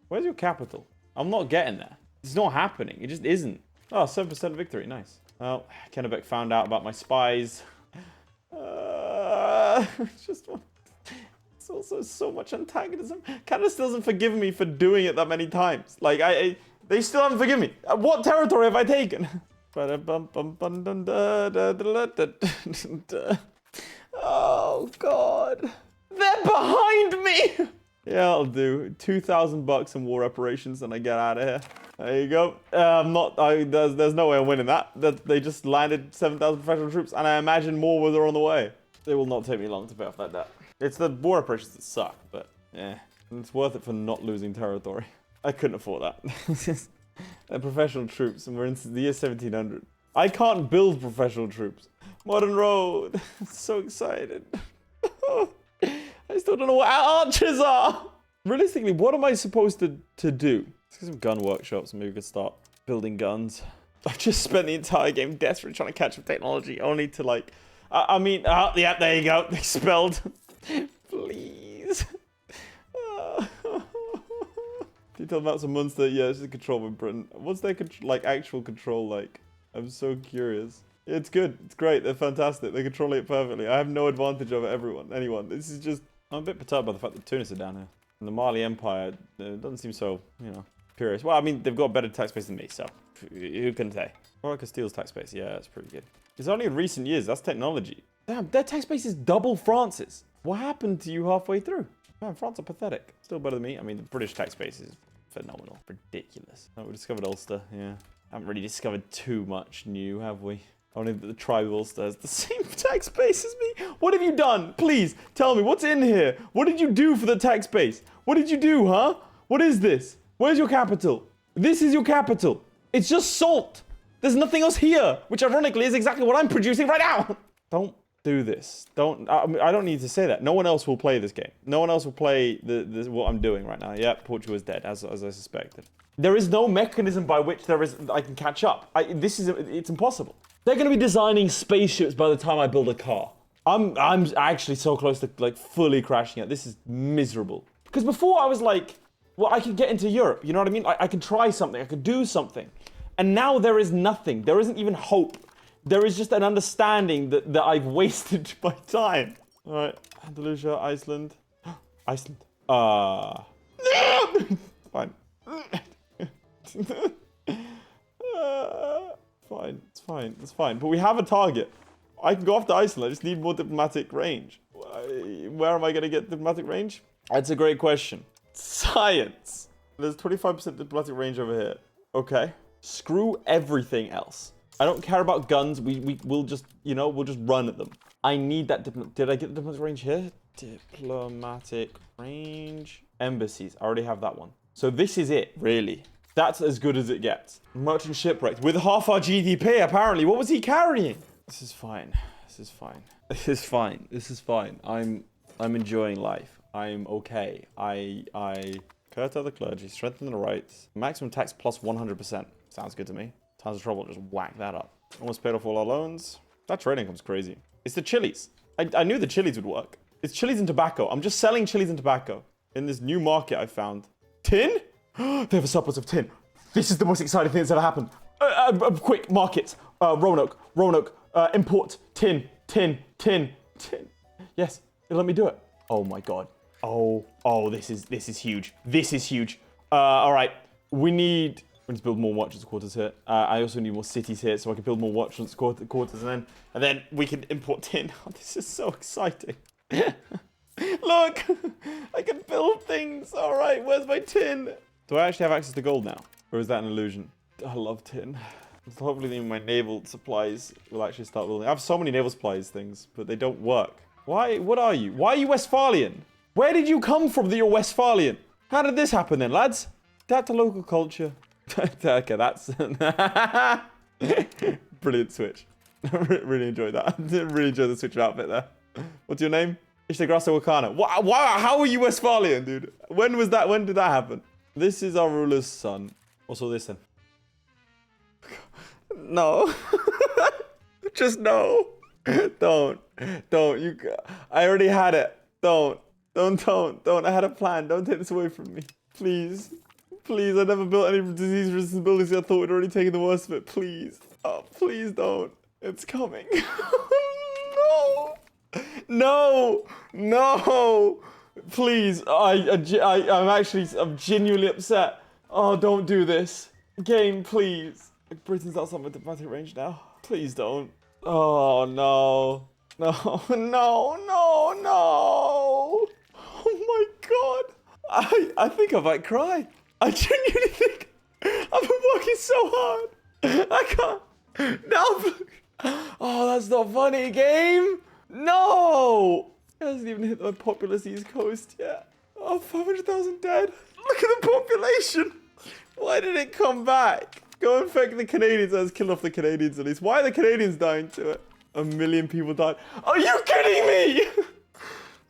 Where's your capital? I'm not getting there. It's not happening. It just isn't. Oh, 7% victory. Nice. Well, Kennebec found out about my spies. It's just... It's also so much antagonism. Canada still doesn't forgive me for doing it that many times. Like, they still haven't forgiven me. What territory have I taken? Oh, God. They're behind me! Yeah, I'll do. $2,000 in war reparations and I get out of here. There you go. There's no way I'm winning that. They just landed 7,000 professional troops and I imagine more were on the way. It will not take me long to pay off that debt. It's the war reparations that suck, but yeah. It's worth it for not losing territory. I couldn't afford that. They're professional troops and we're in the year 1700. I can't build professional troops. Modern road. So excited. I still don't know what archers are. Realistically, what am I supposed to do? Let's get some gun workshops and maybe we could start building guns. I've just spent the entire game desperately trying to catch up technology, only to like... yeah, there you go. Expelled. Please. Detailed maps of Munster. Yeah, it's just control with Britain. What's their actual control like? I'm so curious. It's good. It's great. They're fantastic. They're controlling it perfectly. I have no advantage over anyone. This is just... I'm a bit perturbed by the fact that Tunis are down here. And the Mali Empire doesn't seem so, curious. Well, I mean, they've got better tax base than me, so who can say? Or Castile's tax base. Yeah, that's pretty good. It's only in recent years. That's technology. Damn, their tax base is double France's. What happened to you halfway through? Man, France are pathetic. Still better than me. I mean, the British tax base is phenomenal. Ridiculous. Oh, we discovered Ulster. Yeah. Haven't really discovered too much new, have we? Only that the tribe of Ulster has the same tax base as me. What have you done? Please, tell me, what's in here? What did you do for the tax base? What did you do, huh? What is this? Where's your capital? This is your capital. It's just salt. There's nothing else here, which ironically is exactly what I'm producing right now. Don't do this. I don't need to say that. No one else will play this game. No one else will play what I'm doing right now. Yeah, Portugal is dead, as I suspected. There is no mechanism by which I can catch up. It's impossible. They're going to be designing spaceships by the time I build a car. I'm actually so close to like fully crashing it. This is miserable. Because before I was like, well, I could get into Europe. You know what I mean? I could try something. I could do something. And now there is nothing. There isn't even hope. There is just an understanding that I've wasted my time. All right, Andalusia, Iceland. Iceland. Fine. Fine, it's fine, it's fine. But we have a target. I can go after Iceland. I just need more diplomatic range. Where am I going to get diplomatic range? That's a great question. Science. There's 25% diplomatic range over here. Okay. Screw everything else. I don't care about guns. We'll just, we'll just run at them. I need that Did I get the diplomatic range here? Diplomatic range. Embassies. I already have that one. So this is it, really. That's as good as it gets. Merchant shipwrecks. With half our GDP, apparently. What was he carrying? This is fine. This is fine. This is fine. This is fine. I'm enjoying life. I'm okay. Curtail the clergy. Strengthen the rights. Maximum tax plus 100%. Sounds good to me. Tons of trouble. Just whack that up. Almost paid off all our loans. That trade income's crazy. It's the chilies. I knew the chilies would work. It's chilies and tobacco. I'm just selling chilies and tobacco in this new market I found. Tin? They have a surplus of tin. This is the most exciting thing that's ever happened. Quick, markets. Roanoke. Import. Tin. Yes, it'll let me do it. Oh my god. Oh, this is huge. This is huge. All right, we need to build more watches quarters here. I also need more cities here so I can build more watches quarters and then we can import tin. Oh, this is so exciting. Look, I can build things. All right, where's my tin? Do I actually have access to gold now? Or is that an illusion? I love tin. So hopefully my naval supplies will actually start building. I have so many naval supplies things, but they don't work. Why? What are you? Why are you Westphalian? Where did you come from that you're Westphalian? How did this happen then, lads? Adapt to local culture. Okay, that's... Brilliant switch. Really enjoyed that. Really enjoyed the switch of outfit there. What's your name? Ishtagrasa Wakana. Wow, how are you Westphalian, dude? When was that? When did that happen? This is our ruler's son. What's all this then? No. Just no. Don't. I already had it. Don't. I had a plan. Don't take this away from me. Please. Please, I never built any disease-resistant buildings. I thought we'd already taken the worst of it. Please. Oh, please don't. It's coming. No. Please. I'm genuinely upset. Oh, don't do this. Game, please. Britain's outside my diplomatic range now. Please don't. Oh, no. No. Oh my god. I think I might cry. I genuinely think I've been working so hard. I can't. No. Oh, that's not funny, game. No. It hasn't even hit the populous East Coast yet. Oh, 500,000 dead. Look at the population. Why did it come back? Go infect the Canadians. Let's kill off the Canadians at least. Why are the Canadians dying to it? 1 million people died. Are you kidding me?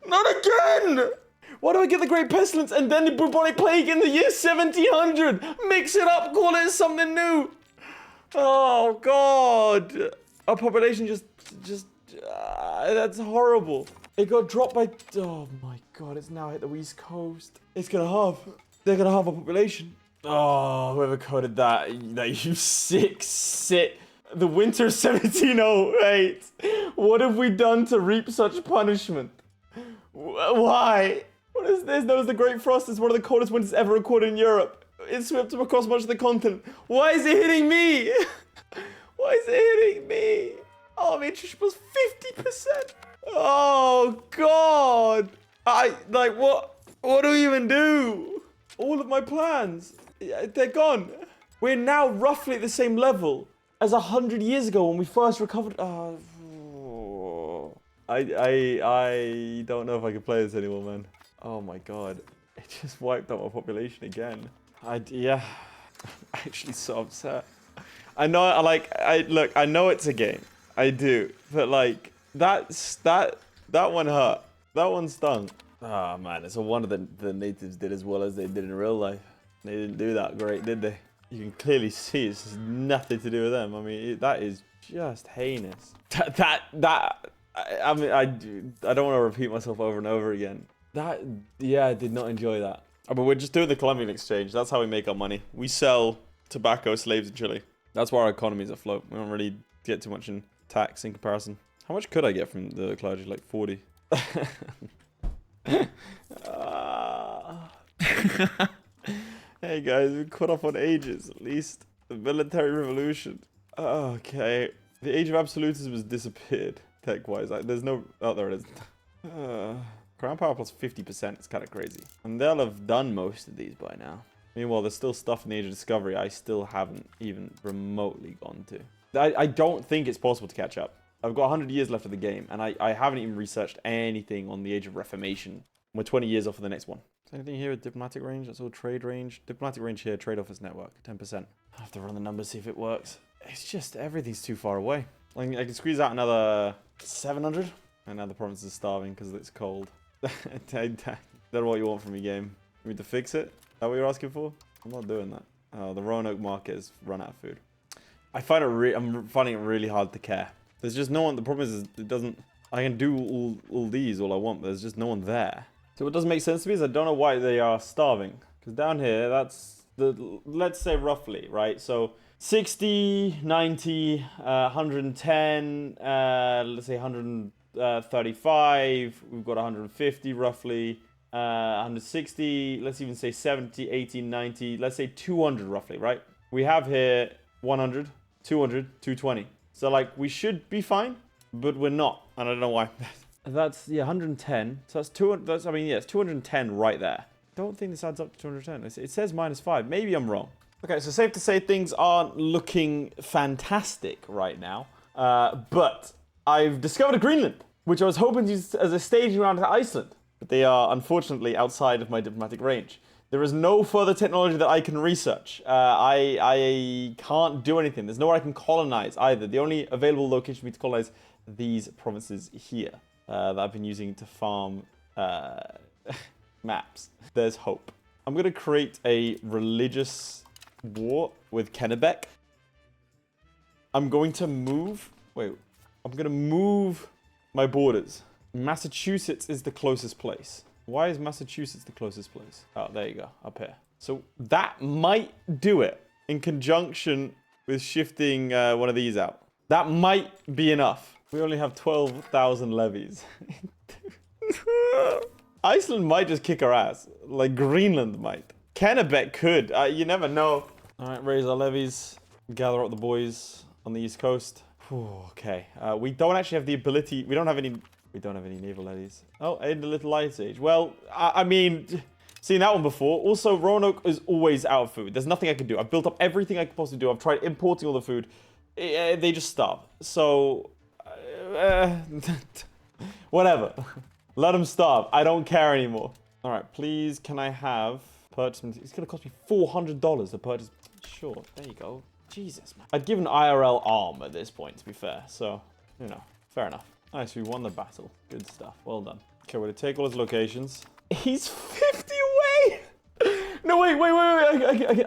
Not again. Why do I get the Great Pestilence and then the bubonic plague in the year 1700? Mix it up, call it something new. Oh, God. Our population just that's horrible. It got dropped by, oh my God, it's now hit the East Coast. It's gonna halve. They're gonna halve our population. Oh, whoever coded that you sick. The winter 1708. What have we done to reap such punishment? Why? What is this? Known as the Great Frost. It's one of the coldest winters ever recorded in Europe. It swept up across much of the continent. Why is it hitting me? Why is it hitting me? Oh, my interest was 50%. Oh, God. What do we even do? All of my plans, they're gone. We're now roughly at the same level as 100 years ago when we first recovered. I don't know if I can play this anymore, man. Oh my God. It just wiped out my population again. Yeah. I'm actually so upset. I know, look, I know it's a game. I do. But like, that one hurt. That one stung. Oh man, it's a wonder the natives did as well as they did in real life. They didn't do that great, did they? You can clearly see it's just nothing to do with them. I mean, that is just heinous. I don't want to repeat myself over and over again. I did not enjoy that. Oh, but we're just doing the Colombian exchange. That's how we make our money. We sell tobacco, slaves, and Chile. That's why our economy is afloat. We don't really get too much in tax in comparison. How much could I get from the clergy? Like 40. Hey guys, we caught up on ages at least. The military revolution. Okay. The age of absolutism has disappeared tech-wise. There's no... Oh, there it is. Crown power plus 50%. It's kind of crazy. And they'll have done most of these by now. Meanwhile, there's still stuff in the Age of Discovery I still haven't even remotely gone to. I don't think it's possible to catch up. I've got 100 years left of the game, and I haven't even researched anything on the Age of Reformation. We're 20 years off of the next one. Is there anything here with diplomatic range? That's all trade range. Diplomatic range here, trade office network, 10%. I have to run the numbers, see if it works. It's just, everything's too far away. I can squeeze out another 700, and now the province is starving because it's cold. I don't know what you want from me, game. You need to fix it? Is that what you're asking for? I'm not doing that. Oh, the Roanoke market has run out of food. I'm finding it really hard to care. There's just no one. The problem is it doesn't. I can do all these all I want, but there's just no one there. So what doesn't make sense to me is I don't know why they are starving. Because down here, that's the, let's say roughly, right? So 60, 90, 110, let's say 135. We've got 150 roughly. 160, let's even say 70, 80, 90, let's say 200 roughly, right? We have here 100, 200, 220. So like we should be fine, but we're not. And I don't know why. That's, yeah, 110. So that's 200, that's, I mean, yeah, it's 210 right there. Don't think this adds up to 210. It says -5. Maybe I'm wrong. Okay, so safe to say things aren't looking fantastic right now. But I've discovered Greenland, which I was hoping to use as a staging ground to Iceland. But they are unfortunately outside of my diplomatic range. There is no further technology that I can research. I can't do anything. There's nowhere I can colonize either. The only available location for me to colonize these provinces here that I've been using to farm maps. There's hope. I'm going to create a religious war with Kennebec. I'm going to move... Wait. I'm going to move my borders. Massachusetts is the closest place. Why is Massachusetts the closest place? Oh, there you go. Up here. So that might do it in conjunction with shifting one of these out. That might be enough. We only have 12,000 levies. Iceland might just kick our ass. Like Greenland might. Kennebec could. You never know. All right, raise our levies. Gather up the boys on the East Coast. Whew, okay. We don't actually have the ability. We don't have any naval levies. Oh, in the Little Ice Age. Well, I mean, seen that one before. Also, Roanoke is always out of food. There's nothing I can do. I've built up everything I could possibly do. I've tried importing all the food. They just starve. So, whatever. Let them starve. I don't care anymore. All right, please, can I have purchase? It's going to cost me $400 to purchase. Sure, there you go. Jesus, man. I'd give an IRL arm at this point, to be fair. So, you know, fair enough. Nice, we won the battle. Good stuff. Well done. Okay, we're going to take all his locations. He's 50 away! No, wait.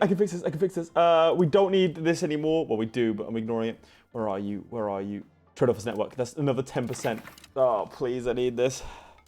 I can fix this. We don't need this anymore. Well, we do, but I'm ignoring it. Where are you? Trade office network. That's another 10%. Oh, please, I need this.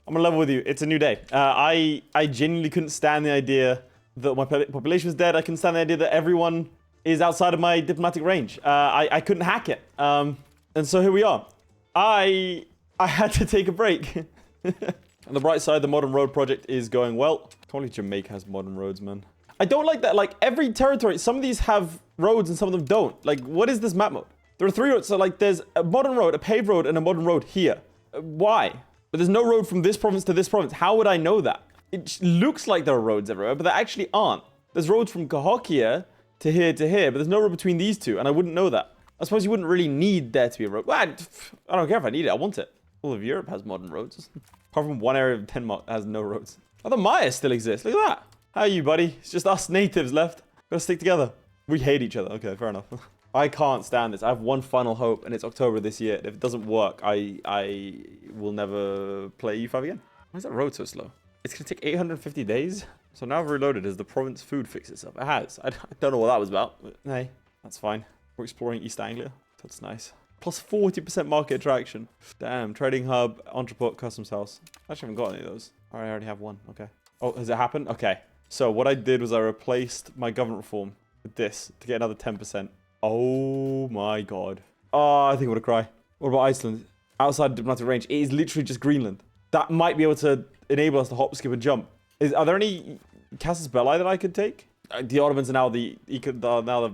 I'm going to level with you. It's a new day. I genuinely couldn't stand the idea that my population was dead. I couldn't stand the idea that everyone is outside of my diplomatic range. I couldn't hack it. And so here we are. I had to take a break. On the bright side, the modern road project is going well. Only Jamaica has modern roads, man. I don't like that. Like, every territory, some of these have roads and some of them don't. Like, what is this map mode? There are 3 roads. So, like, there's a modern road, a paved road, and a modern road here. Why? But there's no road from this province to this province. How would I know that? It looks like there are roads everywhere, but there actually aren't. There's roads from Cahokia to here, but there's no road between these two, and I wouldn't know that. I suppose you wouldn't really need there to be a road. Well, I don't care if I need it. I want it. All of Europe has modern roads. Apart from one area of Denmark that has no roads. Oh, the Maya still exists. Look at that. How are you, buddy? It's just us natives left. Gotta stick together. We hate each other. Okay, fair enough. I can't stand this. I have one final hope, and it's October this year. If it doesn't work, I will never play EU5 again. Why is that road so slow? It's gonna take 850 days. So now I've reloaded. Has the province food fixed itself? It has. I don't know what that was about, but hey, that's fine. We're exploring East Anglia. That's nice. Plus 40% market attraction. Damn. Trading hub, entrepot, customs house. I actually haven't got any of those. I already have one. Okay. Oh, has it happened? Okay. So what I did was I replaced my government reform with this to get another 10%. Oh my god. Oh, I think I'm gonna cry. What about Iceland? Outside diplomatic range. It is literally just Greenland. That might be able to enable us to hop, skip, and jump. Are there any Casus Belli that I could take? The Ottomans are now the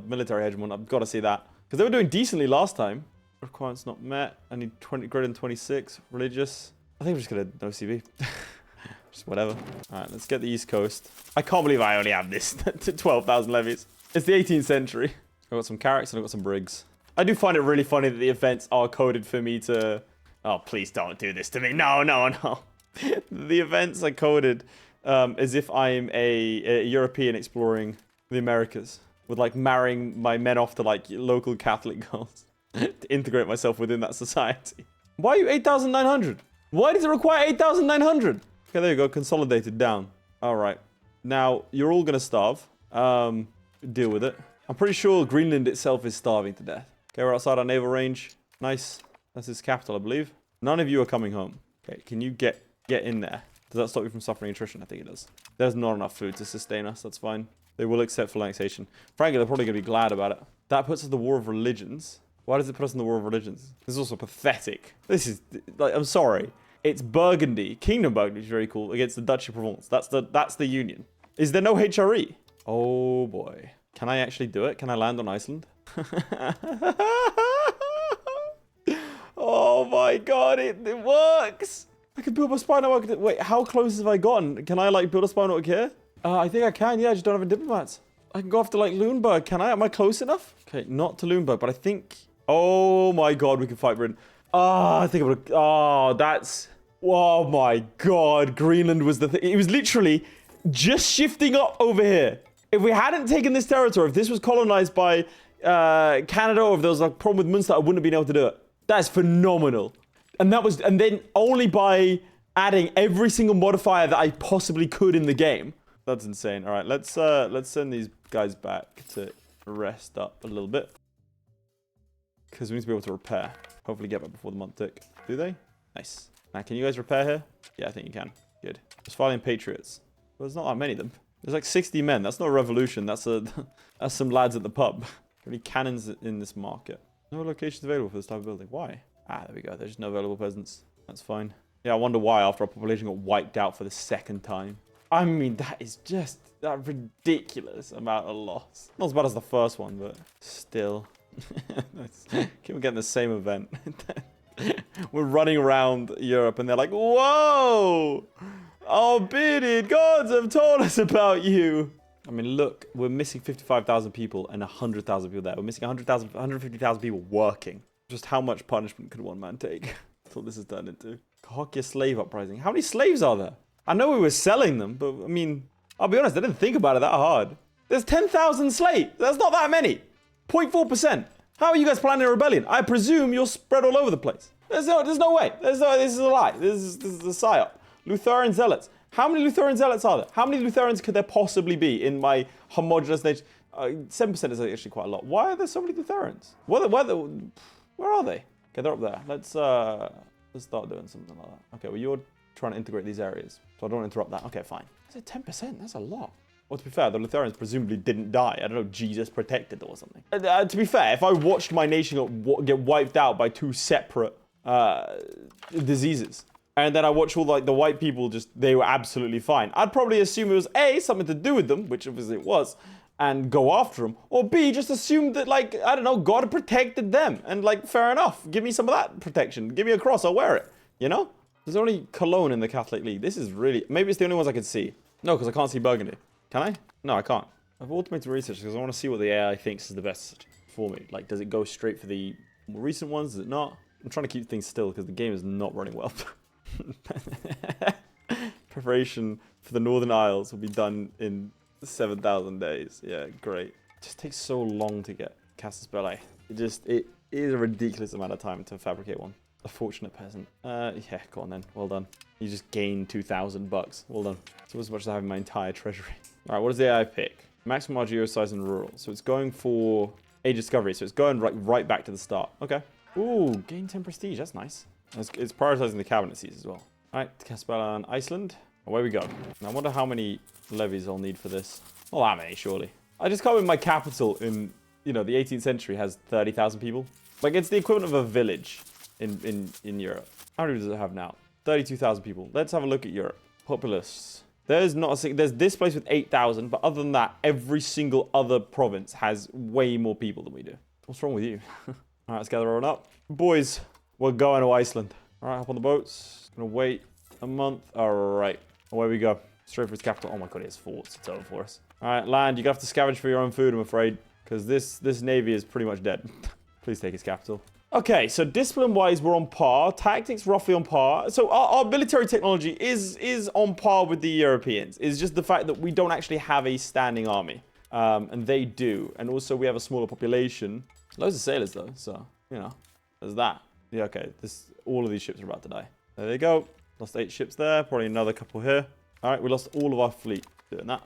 military hegemon. I've got to see that. Because they were doing decently last time. Requirements not met. I need 20 greater than 26. Religious. I think we're just going to no CB. Just whatever. Alright, let's get the East Coast. I can't believe I only have this to 12,000 levies. It's the 18th century. I've got some carracks and I've got some brigs. I do find it really funny that the events are coded for me to... Oh, please don't do this to me. No. The events are coded as if I'm a European exploring the Americas. With, like, marrying my men off to, like, local Catholic girls. To integrate myself within that society. Why are you 8,900? Why does it require 8,900? Okay, there you go. Consolidated down. All right. Now, you're all going to starve. Deal with it. I'm pretty sure Greenland itself is starving to death. Okay, we're outside our naval range. Nice. That's its capital, I believe. None of you are coming home. Okay, can you get in there? Does that stop you from suffering attrition? I think it does. There's not enough food to sustain us. That's fine. They will accept full annexation. Frankly, they're probably going to be glad about it. That puts us in the War of Religions. Why does it put us in the War of Religions? This is also pathetic. This is, like, I'm sorry. It's Burgundy. Kingdom Burgundy is very cool against the Duchy of Provence. That's the union. Is there no HRE? Oh, boy. Can I actually do it? Can I land on Iceland? Oh, my God. It works. I can build my spy network. Wait, how close have I gotten? Can I, like, build a spy network here? I think I can. Yeah, I just don't have any diplomats. I can go after, like, Lüneburg. Can I? Am I close enough? Okay, not to Lüneburg, but I think... Oh, my God, we can fight Britain. Oh, I think I'm gonna... Oh, that's... Oh, my God. Greenland was the thing. It was literally just shifting up over here. If we hadn't taken this territory, if this was colonized by Canada, or if there was a problem with Munster, I wouldn't have been able to do it. That's phenomenal. And then only by adding every single modifier that I possibly could in the game. That's insane. All right, let's send these guys back to rest up a little bit. Because we need to be able to repair. Hopefully get back before the month tick. Do they? Nice. Now, can you guys repair here? Yeah, I think you can. Good. Australian Patriots. Well, there's not that many of them. There's like 60 men. That's not a revolution. That's some lads at the pub. Any cannons in this market? No locations available for this type of building. Why? Ah, there we go. There's no available peasants. That's fine. Yeah, I wonder why after our population got wiped out for the second time. I mean, that is just a ridiculous amount of loss. Not as bad as the first one, but still. Keep getting the same event. We're running around Europe and they're like, whoa! Oh, bearded gods have told us about you. I mean, look, we're missing 55,000 people and 100,000 people there. We're missing 100,000, 150,000 people working. Just how much punishment could one man take? That's what this has turned into. Cahokia slave uprising. How many slaves are there? I know we were selling them, but I mean, I'll be honest, I didn't think about it that hard. There's 10,000 slaves. That's not that many. 0.4%. How are you guys planning a rebellion? I presume you're spread all over the place. There's no way. This is a lie. This is a psyop. Lutheran zealots. How many Lutheran zealots are there? How many Lutherans could there possibly be in my homogenous nation? 7% is actually quite a lot. Why are there so many Lutherans? Where are they? Okay, they're up there. Let's start doing something like that. Okay, well, you're trying to integrate these areas, so I don't want to interrupt that. Okay, fine. Is it 10%? That's a lot. Well, to be fair, the Lutherans presumably didn't die. I don't know, Jesus protected or something. To be fair, if I watched my nation get wiped out by two separate diseases, and then I watched all the white people they were absolutely fine, I'd probably assume it was A, something to do with them, which obviously it was, and go after them, or B, just assume that, I don't know, God protected them, and, fair enough, give me some of that protection, give me a cross, I'll wear it, you know? There's only Cologne in the Catholic League. This is really, maybe it's the only ones I can see. No, because I can't see Burgundy. Can I? No, I can't. I've automated research because I want to see what the AI thinks is the best for me. Does it go straight for the more recent ones? Does it not? I'm trying to keep things still because the game is not running well. Preparation for the Northern Isles will be done in 7,000 days. Yeah, great. It just takes so long to get Casus Belli. It is a ridiculous amount of time to fabricate one. A fortunate peasant. Yeah, go on then. Well done. You just gained 2,000 bucks. Well done. It's as much as I have in my entire treasury. All right, what does the AI pick? Maximum RGO size and rural. So it's going for age discovery. So it's going right back to the start. Okay. Ooh, gain 10 prestige. That's nice. It's prioritizing the cabinet seats as well. All right, Caspella and Iceland. Away we go. Now, I wonder how many levies I'll need for this. Not that many, surely. I just can't believe my capital in, the 18th century has 30,000 people. It's the equivalent of a village in Europe. How many does it have now? 32,000 people. Let's have a look at Europe. Populace. There's this place with 8,000, but other than that, every single other province has way more people than we do. What's wrong with you? All right, let's gather everyone up. Boys, we're going to Iceland. All right, hop on the boats. Gonna wait a month. All right, away we go. Straight for its capital. Oh my god, it has forts. It's over for us. All right, land. You're gonna have to scavenge for your own food, I'm afraid, because this navy is pretty much dead. Please take its capital. Okay, so discipline-wise, we're on par. Tactics, roughly on par. So our military technology is on par with the Europeans. It's just the fact that we don't actually have a standing army. And they do. And also, we have a smaller population. Loads of sailors, though. So, there's that. Yeah, okay. All of these ships are about to die. There they go. Lost 8 ships there. Probably another couple here. All right, we lost all of our fleet doing that.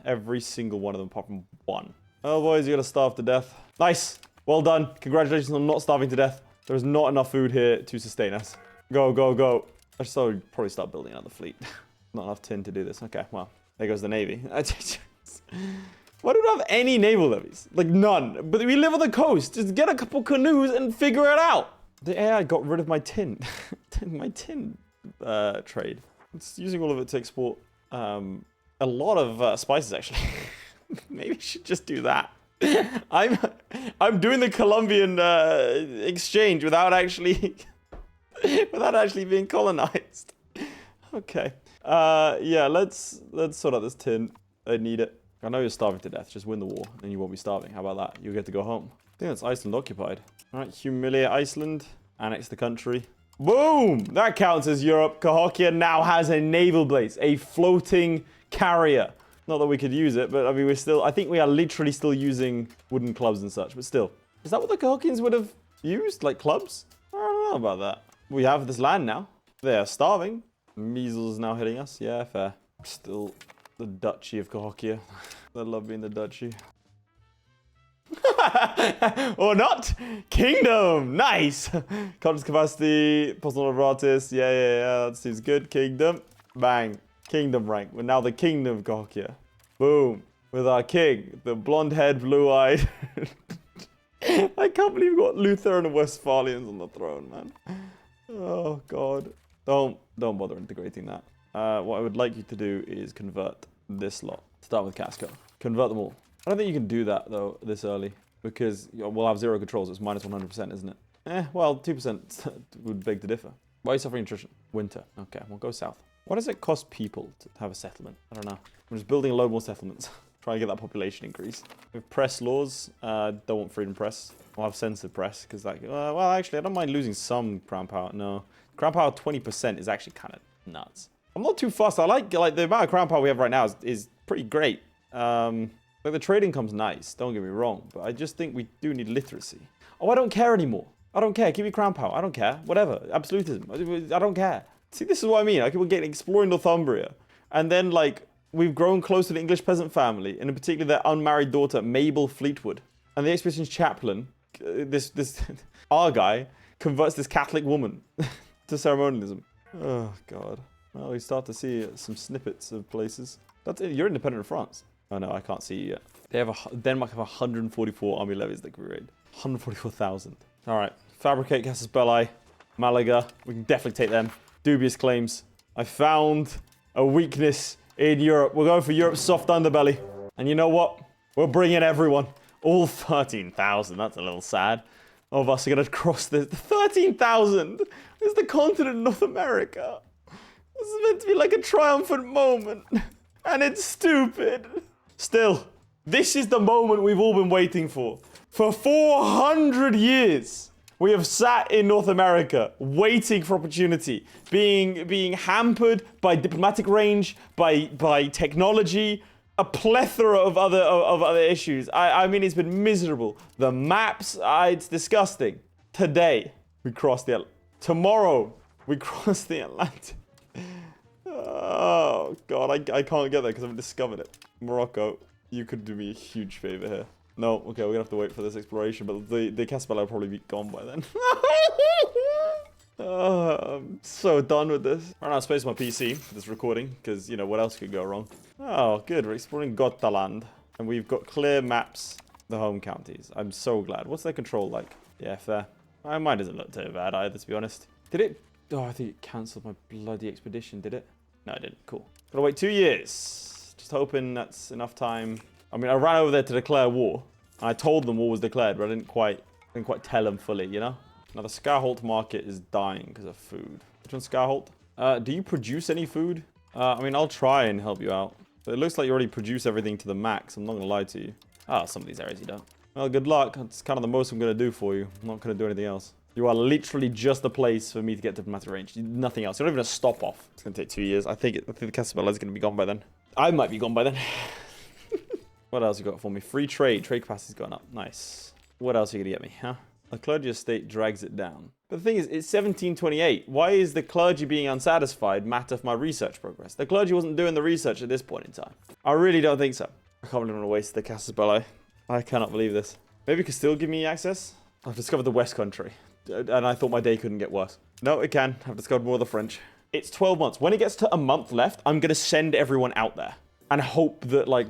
Every single one of them, apart from one. Oh, boys, you got to starve to death. Nice. Well done. Congratulations on not starving to death. There is not enough food here to sustain us. Go, go, go. I should probably start building another fleet. Not enough tin to do this. Okay, well, there goes the navy. Why do we not have any naval levies? None. But we live on the coast. Just get a couple canoes and figure it out. The AI got rid of my tin. my tin trade. It's using all of it to export a lot of spices, actually. Maybe we should just do that. I'm doing the Colombian exchange without actually being colonized. Okay. Yeah, let's sort out this tin. I need it. I know you're starving to death. Just win the war, and you won't be starving. How about that? You'll get to go home. I think that's Iceland occupied. All right, humiliate Iceland. Annex the country. Boom! That counts as Europe. Cahokia now has a naval base, a floating carrier. Not that we could use it, but I mean, I think we are literally still using wooden clubs and such, but still. Is that what the Cahokians would have used? Like clubs? I don't know about that. We have this land now. They are starving. Measles now hitting us. Yeah, fair. Still the Duchy of Cahokia. I love being the Duchy. Or not. Kingdom. Nice. Conference capacity. Personal Novatis. Yeah. That seems good. Kingdom. Bang. Kingdom rank. We're now the Kingdom of Cahokia. Boom. With our king. The blonde-haired, blue-eyed. I can't believe we've got Luther and the Westphalians on the throne, man. Oh, God. Don't bother integrating that. What I would like you to do is convert this lot. Start with Casco. Convert them all. I don't think you can do that, though, this early. Because we'll have 0 controls. It's minus 100%, isn't it? Well, 2% would beg to differ. Why are you suffering attrition? Winter. Okay, we'll go south. What does it cost people to have a settlement? I don't know. I'm just building a load more settlements. Trying to get that population increase. We have press laws. Don't want freedom press. We'll have censored press. Because that... well, actually, I don't mind losing some crown power. No. Crown power 20% is actually kind of nuts. I'm not too fussed. I like the amount of crown power we have right now is pretty great. Like the trade income's nice, don't get me wrong, but I just think we do need literacy. Oh, I don't care anymore. I don't care. Give me crown power. I don't care. Whatever. Absolutism. I don't care. See, this is what I mean. Like, we're getting exploring Northumbria, and then like we've grown close to the English peasant family, and in particular their unmarried daughter Mabel Fleetwood, and the expedition's chaplain, our guy, converts this Catholic woman to ceremonialism. Oh God. Well, we start to see some snippets of places. That's it. You're independent of France. Oh no, I can't see you yet. They have Denmark have 144 army levies that can be raid. 144,000. All right, fabricate Casus Belli, Malaga. We can definitely take them. Dubious claims. I found a weakness in Europe. We're going for Europe's soft underbelly. And you know what? We're bringing everyone. All 13,000. That's a little sad. Of us are going to cross this. 13,000 is the continent of North America. This is meant to be like a triumphant moment. And it's stupid. Still, this is the moment we've all been waiting for. For 400 years, we have sat in North America, waiting for opportunity, being hampered by diplomatic range, by technology, a plethora of other issues. I mean, it's been miserable. The maps, it's disgusting. Today, we cross the Atlantic. Tomorrow, we cross the Atlantic. Oh, God, I can't get there because I haven't discovered it. Morocco, you could do me a huge favor here. No, okay, we're going to have to wait for this exploration, but the Caspella will probably be gone by then. I'm so done with this. Right now, I space my PC for this recording, because, you know, what else could go wrong? Oh, good, we're exploring Cutaline, and we've got clear maps, the home counties. I'm so glad. What's their control like? Yeah, fair. Mine doesn't look too bad either, to be honest. Did it? Oh, I think it cancelled my bloody expedition, did it? No, it didn't. Cool. Gotta wait 2 years. Just hoping that's enough time. I mean, I ran over there to declare war. And I told them war was declared, but I didn't quite tell them fully, you know? Now, the Scarholt market is dying because of food. Which one's Scarholt? Do you produce any food? I mean, I'll try and help you out. But it looks like you already produce everything to the max. I'm not going to lie to you. Ah, some of these areas you don't. Well, good luck. That's kind of the most I'm going to do for you. I'm not going to do anything else. You are literally just the place for me to get to diplomatic range. Nothing else. You're not even a stop off. It's going to take 2 years. I think the Casabella is going to be gone by then. I might be gone by then. What else you got for me? Free trade. Trade capacity's gone up. Nice. What else are you going to get me, huh? The clergy estate drags it down. But the thing is, it's 1728. Why is the clergy being unsatisfied matter for my research progress? The clergy wasn't doing the research at this point in time. I really don't think so. I can't believe I'm going to waste the Casus Belli. I cannot believe this. Maybe it could still give me access? I've discovered the West Country. And I thought my day couldn't get worse. No, it can. I've discovered more of the French. It's 12 months. When it gets to a month left, I'm going to send everyone out there. And hope that, like,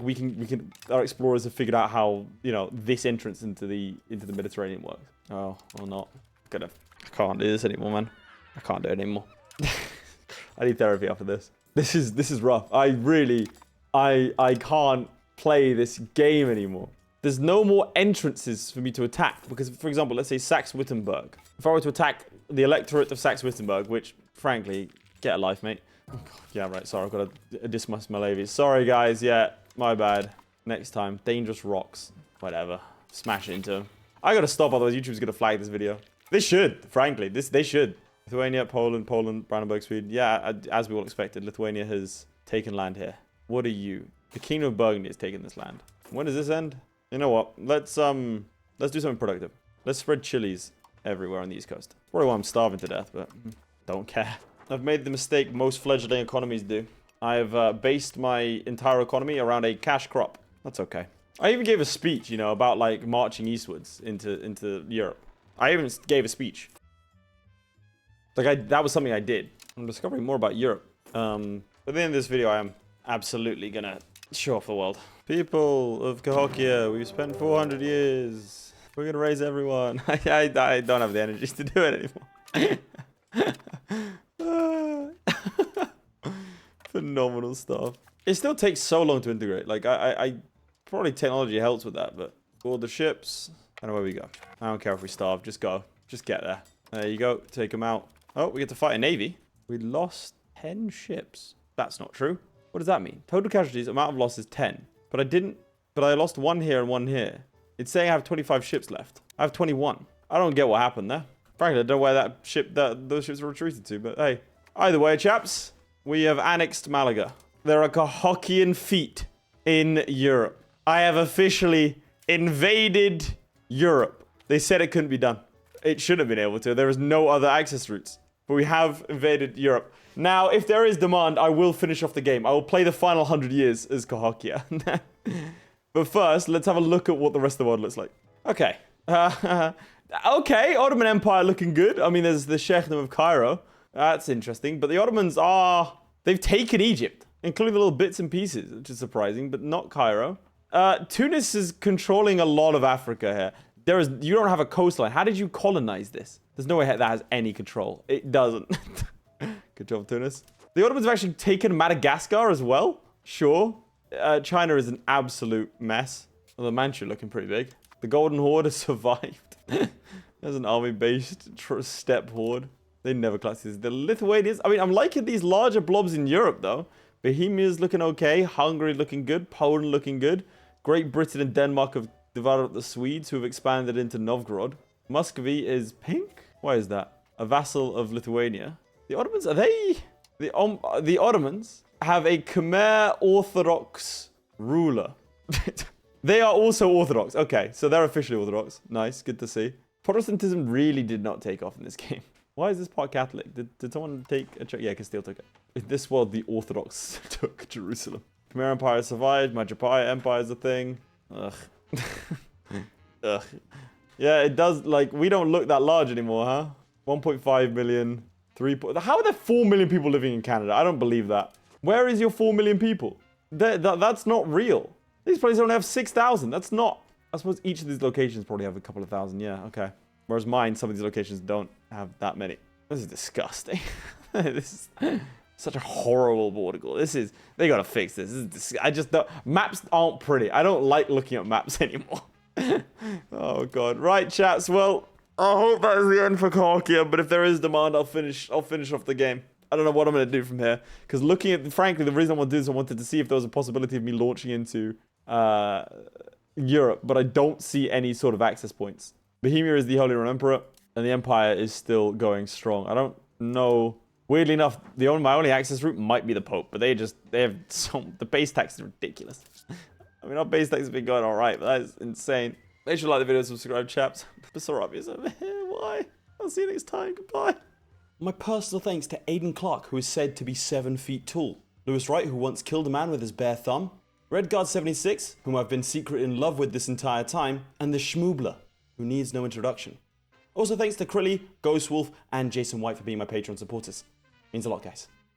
our explorers have figured out how, you know, this entrance into the Mediterranean works. Oh, or not. I can't do this anymore, man. I can't do it anymore. I need therapy after this. This is rough. I can't play this game anymore. There's no more entrances for me to attack. Because, for example, let's say Saxe-Wittenberg. If I were to attack the electorate of Saxe-Wittenberg, which, frankly, get a life, mate. Oh, God. Yeah, right. Sorry, I've got to dismiss my levies. Sorry, guys. Yeah, my bad. Next time. Dangerous rocks. Whatever. Smash into them. I got to stop, otherwise YouTube's going to flag this video. They should, frankly. They should. Lithuania, Poland, Brandenburg, Sweden. Yeah, as we all expected, Lithuania has taken land here. What are you? The Kingdom of Burgundy has taken this land. When does this end? You know what? Let's do something productive. Let's spread chilies everywhere on the East Coast. Probably why I'm starving to death, but don't care. I've made the mistake most fledgling economies do. I've based my entire economy around a cash crop. That's okay. I even gave a speech, you know, about like marching eastwards into Europe. I even gave a speech. Like that was something I did. I'm discovering more about Europe. At the end of this video, I am absolutely gonna show off the world. People of Cahokia, we've spent 400 years. We're gonna raise everyone. I don't have the energy to do it anymore. Phenomenal stuff. It still takes so long to integrate. Like I probably technology helps with that, but all the ships. I know where we go. I don't care if we starve. Just go. Just get there. There you go. Take them out. Oh, we get to fight a navy. We lost 10 ships. That's not true. What does that mean? Total casualties, amount of loss is 10. But I lost one here and one here. It's saying I have 25 ships left. I have 21. I don't get what happened there. Frankly, I don't know where those ships were retreated to, but hey. Either way, chaps, we have annexed Malaga. There are Cahokian feet in Europe. I have officially invaded Europe. They said it couldn't be done. It should have been able to. There is no other access routes. But we have invaded Europe. Now, if there is demand, I will finish off the game. I will play the final 100 years as Cahokia. But first, let's have a look at what the rest of the world looks like. Okay. Okay, Ottoman Empire looking good. I mean, there's the Sheikhdom of Cairo. That's interesting. But the Ottomans they've taken Egypt, including the little bits and pieces, which is surprising, but not Cairo. Tunis is controlling a lot of Africa here. You don't have a coastline. How did you colonize this? There's no way that has any control. It doesn't. Good job, Tunis. The Ottomans have actually taken Madagascar as well. Sure. China is an absolute mess. Well, the Manchu looking pretty big. The Golden Horde has survived. There's an army-based steppe horde. They never class this. The Lithuanians. I mean, I'm liking these larger blobs in Europe, though. Bohemia's looking okay. Hungary looking good. Poland looking good. Great Britain and Denmark have developed the Swedes, who have expanded into Novgorod. Muscovy is pink? Why is that? A vassal of Lithuania. The Ottomans, are they... The Ottomans have a Khmer Orthodox ruler. They are also Orthodox. Okay, so they're officially Orthodox. Nice, good to see. Protestantism really did not take off in this game. Why is this part Catholic? Did someone take a... Yeah, Castile took it. In this world, the Orthodox took Jerusalem. Khmer Empire survived. Majapahit Empire is a thing. Ugh. Ugh. Yeah, it does, like, we don't look that large anymore, huh? 1.5 million, 3... How are there 4 million people living in Canada? I don't believe that. Where is your 4 million people? That's not real. These places only have 6,000. That's not... I suppose each of these locations probably have a couple of thousand. Yeah, okay. Whereas mine, some of these locations don't have that many. This is disgusting. This is such a horrible border. They gotta fix this. I just don't... Maps aren't pretty. I don't like looking at maps anymore. Oh god. Right, chaps. Well, I hope that is the end for Cahokia, but if there is demand, I'll finish off the game. I don't know what I'm gonna do from here. Because looking at, frankly, the reason I want to do this, I wanted to see if there was a possibility of me launching into Europe, but I don't see any sort of access points. Bohemia is the Holy Roman Emperor, and the Empire is still going strong. I don't know. Weirdly enough, my only access route might be the Pope, but the base tax is ridiculous. I mean, our base tax has been going alright, but that is insane. Make sure to like the video, subscribe, chaps. Why? I'll see you next time. Goodbye. My personal thanks to Aiden Clark, who is said to be 7 feet tall. Lewis Wright, who once killed a man with his bare thumb. Redguard76, whom I've been secretly in love with this entire time. And the Schmoobler, who needs no introduction. Also thanks to Crilly, Ghostwolf, and Jason White for being my Patreon supporters. Means a lot, guys.